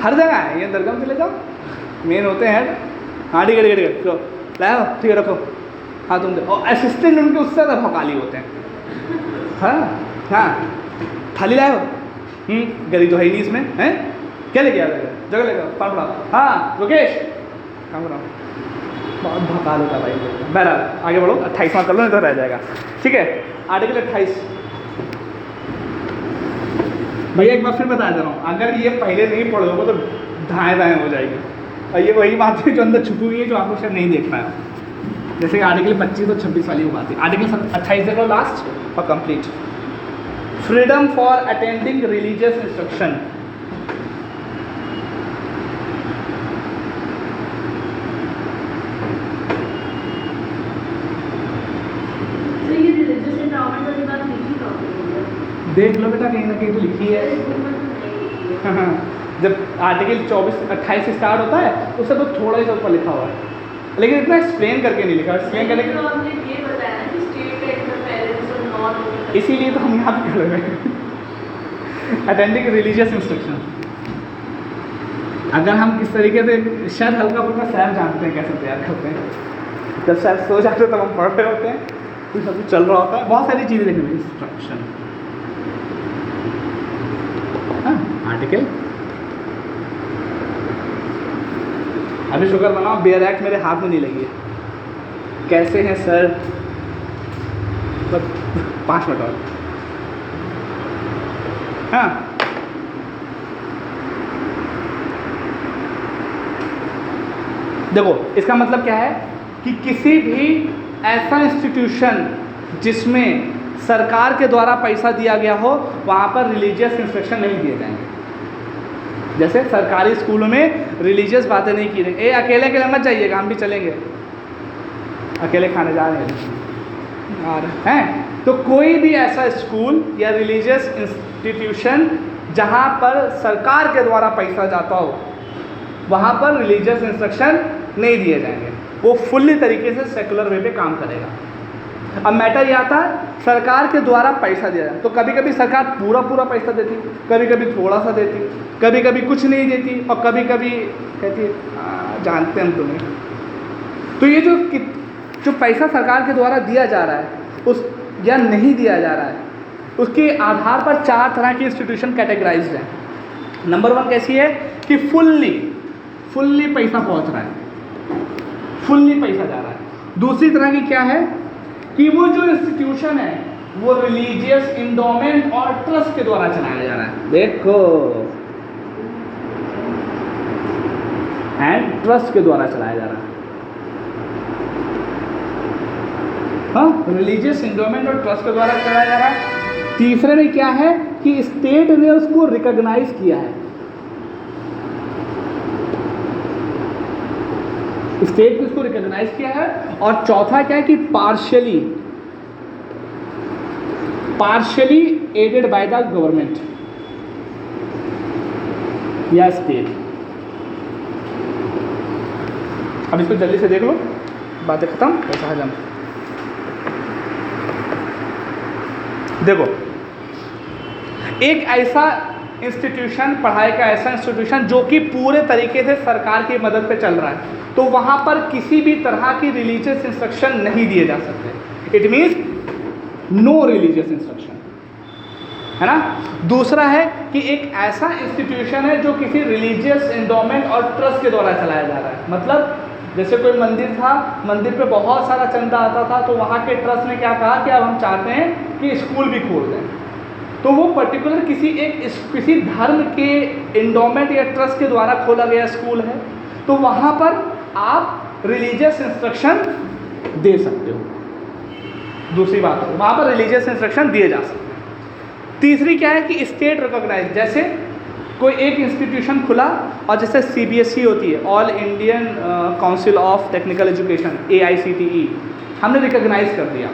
S1: हर जगह है। ये दरगाह में चले जाओ, मेन होते हैं। हाँ ठीक है ठीक है ठीक है, लाओ ठीक है रखो, हाँ तुम और असिस्टेंट उनके उससे ज़्यादा भौकाली होते हैं। हाँ थाली लाओ, गरीब तो है ही नहीं इसमें, हैं क्या लेके आ रहे जगह लेकर पान पड़ा। हाँ रुकेश काम कराओ, बहुत भौकाल होता है भाई। बहरहाल आगे बढ़ो, 28वां कर लो नहीं तो रह जाएगा। ठीक है, आर्टिकल 28 भैया एक बार फिर बता दे रहा हूँ, अगर ये पहले नहीं पढ़ोगे तो दाएँ दाएँ हो जाएगी। और ये वही बात है जो अंदर छुपी हुई है, जो आपको शायद नहीं देख पाया। जैसे कि आर्टिकल 25 और 26 वाली वो बात है। आर्टिकल 28 देखो लास्ट और complete. Freedom for attending religious instruction.
S3: तो ये रिलीजियस एंडाउमेंट वाली बात लिखी कहाँ
S1: देख लो बेटा, कहीं ना कहीं तो लिखी है।
S3: है?
S1: जब आर्टिकल 28 से स्टार्ट होता है उससे तो थोड़ा ही सा ऊपर लिखा हुआ है, लेकिन इतना एक्सप्लेन करके नहीं लिखा। एक्सप्लेन करने के
S3: तो आपने ये बताया ना कि स्टेट का इंटरफेरेंस और नॉन,
S1: इसीलिए तो हम यहाँ पे खड़े हुए हैं। Attending religious instruction. अगर हम किस तरीके से शायद हल्का फुल्का सैर जानते हैं कैसे तैयार करते हैं, जब सैर सो जाते हैं तब हम पढ़ रहे होते हैं, कुछ सब कुछ चल रहा होता है, बहुत सारी चीज़ें देखने। Instruction article. अभी शुक्र बनाओ बेयर एक्ट मेरे हाथ में नहीं लगी है। कैसे हैं सर? बस 5 मिनट और। हाँ, देखो इसका मतलब क्या है कि किसी भी ऐसा इंस्टीट्यूशन जिसमें सरकार के द्वारा पैसा दिया गया हो, वहाँ पर रिलीजियस इंस्ट्रक्शन नहीं दिए जाएंगे। जैसे सरकारी स्कूलों में रिलीजियस बातें नहीं की जाएंगी। अकेले अकेले मत जाइएगा, हम भी चलेंगे, अकेले खाने जा रहे हैं। तो कोई भी ऐसा स्कूल या रिलीजियस इंस्टीट्यूशन जहाँ पर सरकार के द्वारा पैसा जाता हो, वहाँ पर रिलीजियस इंस्ट्रक्शन नहीं दिए जाएंगे। वो फुल्ली तरीके से सेकुलर वे पे काम करेगा। अब मैटर ये आता है सरकार के द्वारा पैसा दिया जाए, तो कभी कभी सरकार पूरा पूरा पैसा देती, कभी कभी थोड़ा सा देती, कभी कभी कुछ नहीं देती, और कभी कभी कहती जानते हैं हम तुम्हें। तो ये जो पैसा सरकार के द्वारा दिया जा रहा है उस या नहीं दिया जा रहा है, उसके आधार पर 4 तरह की इंस्टीट्यूशन कैटेगराइज्ड है। नंबर 1 कैसी है कि फुल्ली पैसा पहुंच रहा है, फुल्ली पैसा जा रहा है। दूसरी तरह की क्या है कि वो जो इंस्टीट्यूशन है वो रिलीजियस इंडोमेंट और ट्रस्ट के द्वारा चलाया जा रहा है। देखो, एंड ट्रस्ट के द्वारा चलाया जा रहा है। हाँ, रिलीजियस इंडोमेंट और ट्रस्ट के द्वारा चलाया जा रहा है। तीसरे में क्या है कि स्टेट ने उसको रिकॉग्नाइज किया है, स्टेट ने उसको रिकॉग्नाइज किया है। और चौथा क्या है कि partially aided by the government या स्टेट। अब इसको जल्दी से देख लो, बातें खत्म, पैसा हजम। देखो, एक ऐसा इंस्टीट्यूशन, पढ़ाई का ऐसा इंस्टीट्यूशन जो कि पूरे तरीके से सरकार की मदद पे चल रहा है, तो वहाँ पर किसी भी तरह की रिलीजियस इंस्ट्रक्शन नहीं दिए जा सकते। It means no religious instruction, है ना। दूसरा है कि एक ऐसा इंस्टीट्यूशन है जो किसी रिलीजियस एंडोमेंट और ट्रस्ट के द्वारा चलाया जा रहा है। मतलब जैसे कोई मंदिर था, मंदिर पे बहुत सारा चंदा आता था, तो वहाँ के ट्रस्ट ने क्या कहा कि अब हम चाहते हैं कि स्कूल भी खोल दें। तो वो पर्टिकुलर किसी धर्म के एंडोमेंट या ट्रस्ट के द्वारा खोला गया स्कूल है, तो वहाँ पर आप रिलीजियस इंस्ट्रक्शन दे सकते हो। दूसरी बात है, वहाँ पर रिलीजियस इंस्ट्रक्शन दिए जा सकते हैं। तीसरी क्या है कि स्टेट रिकॉग्नाइज, जैसे कोई एक इंस्टीट्यूशन खुला और जैसे CBSE होती है, all Indian council of technical education, AICTE, हमने रिकॉग्नाइज कर दिया,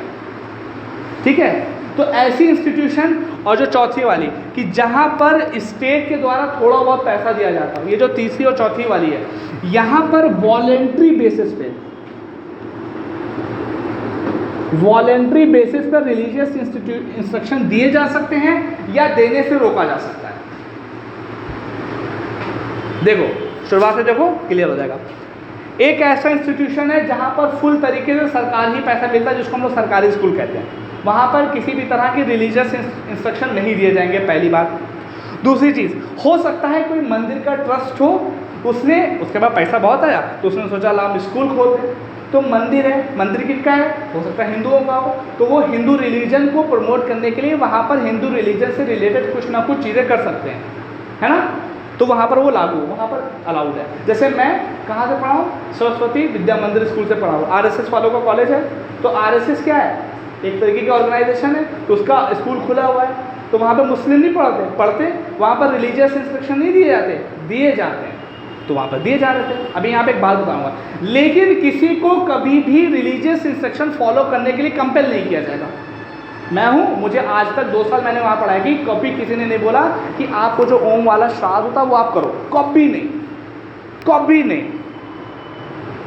S1: ठीक है। तो ऐसी इंस्टीट्यूशन, और जो चौथी वाली कि जहाँ पर स्टेट के द्वारा थोड़ा बहुत पैसा दिया जाता है, ये जो तीसरी और चौथी वाली है, यहाँ पर वॉलेंट्री बेसिस पर रिलीजियस इंस्ट्रक्शन दिए जा सकते हैं या देने से रोका जा सकता है। देखो, शुरुआत से देखो, क्लियर हो जाएगा। एक ऐसा इंस्टीट्यूशन है जहाँ पर फुल तरीके से सरकार ही पैसा मिलता है, जिसको हम लोग सरकारी स्कूल कहते हैं। वहाँ पर किसी भी तरह की रिलीजियस इंस्ट्रक्शन नहीं दिए जाएंगे, पहली बात। दूसरी चीज़, हो सकता है कोई मंदिर का ट्रस्ट हो, उसके बाद पैसा बहुत आया तो उसने सोचा ला हम स्कूल खोल दें, तो मंदिर है, मंदिर किसका है, हो सकता है हिंदुओं का हो, तो वो हिंदू रिलीजन को प्रमोट करने के लिए वहाँ पर हिंदू रिलीजन से रिलेटेड कुछ ना कुछ चीज़ें कर सकते हैं, है ना, तो वहाँ पर वो लागू, वहाँ पर अलाउड है। जैसे मैं कहाँ से पढ़ा हूँ, सरस्वती विद्या मंदिर स्कूल से पढ़ा हूँ, RSS वालों का कॉलेज है, तो RSS क्या है, एक तरीके की ऑर्गेनाइजेशन है, तो उसका स्कूल खुला हुआ है, तो वहाँ पर मुस्लिम नहीं पढ़ते, वहाँ पर रिलीजियस इंस्ट्रक्शन नहीं दिए जाते, तो वहाँ पर दिए जा रहे थे। अभी यहाँ पे एक बात बताऊँगा, लेकिन किसी को कभी भी रिलीजियस इंस्ट्रक्शन फॉलो करने के लिए कंपेल नहीं किया जाएगा। मैं हूँ, मुझे आज तक 2 साल मैंने वहाँ पढ़ाई की, कभी किसी ने नहीं बोला कि आपको जो ओम वाला श्राद्ध होता है वो आप करो, कभी नहीं।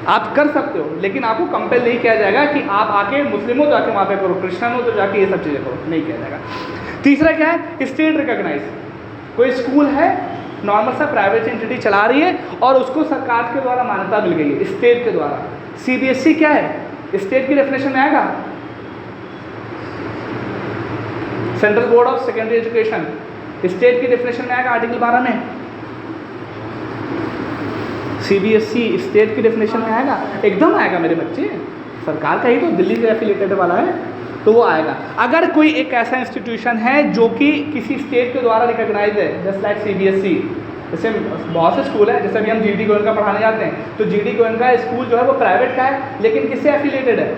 S1: आप कर सकते हो, लेकिन आपको कंपेल नहीं किया जाएगा कि आप आके मुस्लिम हो तो आके वहाँ पे करो, क्रिश्चियन हो तो जाके ये सब चीज़ें करो, नहीं किया जाएगा। तीसरा क्या है, स्टेट रिकॉग्नाइज, कोई स्कूल है नॉर्मल सा प्राइवेट एंटिटी चला रही है और उसको सरकार के द्वारा मान्यता मिल गई है, स्टेट के द्वारा। CBSE क्या है, स्टेट की डेफिनेशन में आएगा, central board of secondary education, state की डेफिनेशन में आएगा आर्टिकल 12 में। CBSE स्टेट की डेफिनेशन में आएगा, एकदम आएगा मेरे बच्चे, सरकार का ही तो, दिल्ली से एफिलिएटेड वाला है, तो वो आएगा। अगर कोई एक ऐसा इंस्टीट्यूशन है जो कि किसी स्टेट के द्वारा रिकॉग्नाइज है, जस्ट लाइक CBSE, जैसे बहुत से स्कूल है, जैसे अभी हम GD गोयनका पढ़ाने जाते हैं, तो GD गोयनका स्कूल जो है वो प्राइवेट का है, लेकिन किससे एफिलिएटेड है,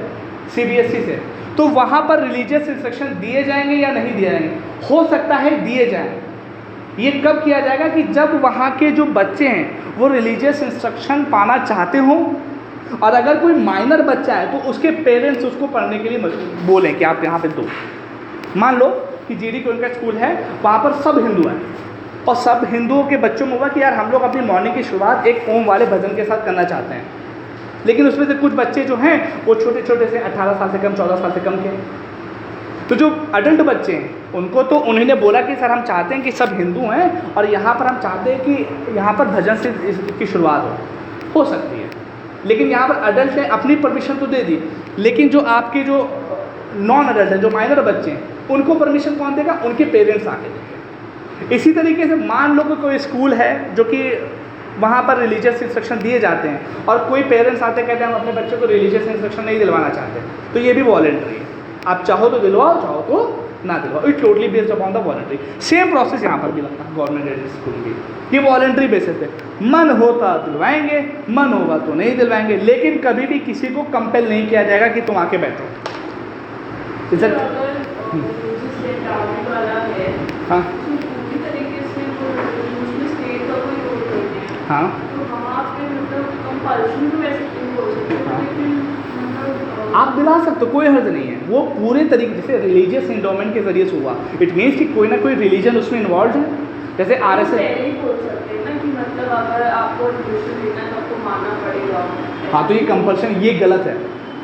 S1: CBSE से, तो वहाँ पर रिलीजियस इंस्ट्रक्शन दिए जाएंगे या नहीं दिए जाएंगे, हो सकता है दिए जाएँ। ये कब किया जाएगा कि जब वहाँ के जो बच्चे हैं वो रिलीजियस इंस्ट्रक्शन पाना चाहते हों, और अगर कोई माइनर बच्चा है तो उसके पेरेंट्स उसको पढ़ने के लिए बोलें कि आप यहाँ पे दो। मान लो कि GD गोयनका स्कूल है, वहाँ पर सब हिंदू हैं, और सब हिंदुओं के बच्चों में हुआ कि यार हम लोग अपनी मॉर्निंग की शुरुआत एक ओम वाले भजन के साथ करना चाहते हैं, लेकिन उसमें से कुछ बच्चे जो हैं वो छोटे छोटे से 18 साल से कम, 14 साल से कम के, तो जो अडल्ट बच्चे हैं उनको तो उन्होंने बोला कि सर हम चाहते हैं कि सब हिंदू हैं और यहाँ पर हम चाहते हैं कि यहाँ पर भजन से इसकी शुरुआत हो सकती है, लेकिन यहाँ पर अडल्ट ने अपनी परमिशन तो दे दी, लेकिन जो आपके जो नॉन अडल्ट हैं, जो माइनर बच्चे हैं, उनको परमिशन कौन देगा, उनके पेरेंट्स आके देंगे। इसी तरीके से मान लो कि कोई स्कूल है जो कि वहाँ पर रिलीजियस इंस्ट्रक्शन दिए जाते हैं और कोई पेरेंट्स आते कहते हैं हम अपने बच्चों को रिलीजियस इंस्ट्रक्शन नहीं दिलवाना चाहते, तो ये भी वॉलेंट्री है, आप चाहो तो दिलवाओ, चाहो तो ना दिलवाओ, it totally based upon the voluntary. Same process यहाँ पर भी लगता है गवर्नमेंट एडेड स्कूल भी, ये वॉलेंट्री बेसिस पे, मन होता दिलवाएंगे, मन होगा तो नहीं दिलवाएंगे, लेकिन कभी भी किसी को कंपेल नहीं किया जाएगा कि तुम आके बैठो। हाँ हाँ आप दिला सकते हो, कोई हर्ज नहीं है, वो पूरे तरीके जैसे रिलीजियस इंडोमेंट के जरिए से हुआ, इट मीन्स कि कोई ना कोई रिलीजन उसमें इन्वॉल्व है, जैसे RSS।
S3: मतलब अगर आपको एडमिशन लेना है तो आपको मानना पड़ेगा।
S1: हाँ तो ये कंपल्शन, ये गलत है,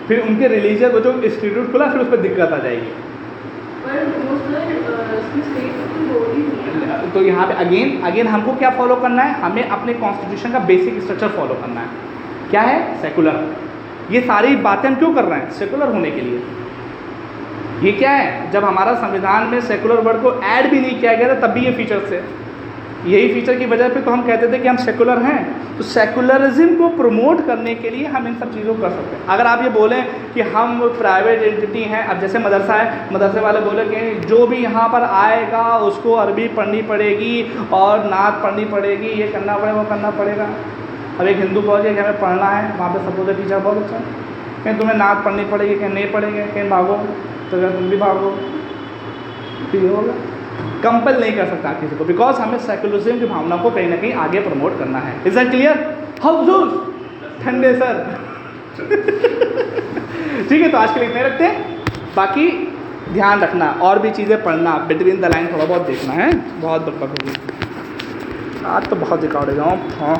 S1: फिर उनके रिलीजियस वो जो इंस्टीट्यूट खुला फिर उस पर दिक्कत आ जाएगी। तो यहाँ पे अगेन हमको क्या फॉलो करना है, हमें अपने कॉन्स्टिट्यूशन का बेसिक स्ट्रक्चर फॉलो करना है, क्या है, सेकुलर। ये सारी बातें हम क्यों कर रहे हैं, सेकुलर होने के लिए। ये क्या है, जब हमारा संविधान में सेकुलर वर्ड को ऐड भी नहीं किया गया था तब भी ये फीचर्स थे, यही फीचर की वजह पे तो हम कहते थे कि हम सेकुलर हैं। तो सेकुलरिज्म को प्रमोट करने के लिए हम इन सब चीज़ों को कर सकते हैं। अगर आप ये बोलें कि हम प्राइवेट एंटिटी हैं, अब जैसे मदरसा है, मदरसे वाले बोले कि जो भी यहाँ पर आएगा उसको अरबी पढ़नी पड़ेगी और नात पढ़नी पड़ेगी, ये करना पड़ेगा, वो करना पड़ेगा। अब एक हिंदू बोल कि हमें पढ़ना है, वहाँ पर सपोज टीचर बहुत अच्छा, कहीं तुम्हें नात पढ़नी पड़ेगी, कहीं नहीं पढ़ेंगे, कहीं भागो तो क्या तुम भी भागो, तो ये होगा। कंपेल नहीं कर सकता किसी को, बिकॉज हमें सेकुलरिज्म की भावना को कहीं ना कहीं आगे प्रमोट करना है। Is that clear? हाउ ठंडे सर ठीक है, तो आज के लिए इतने रखते हैं, बाकी ध्यान रखना और भी चीज़ें पढ़ना, बिटवीन द लाइन थोड़ा बहुत देखना है, बहुत बकबक होगी आज तो बहुत रिकॉर्ड है। हाँ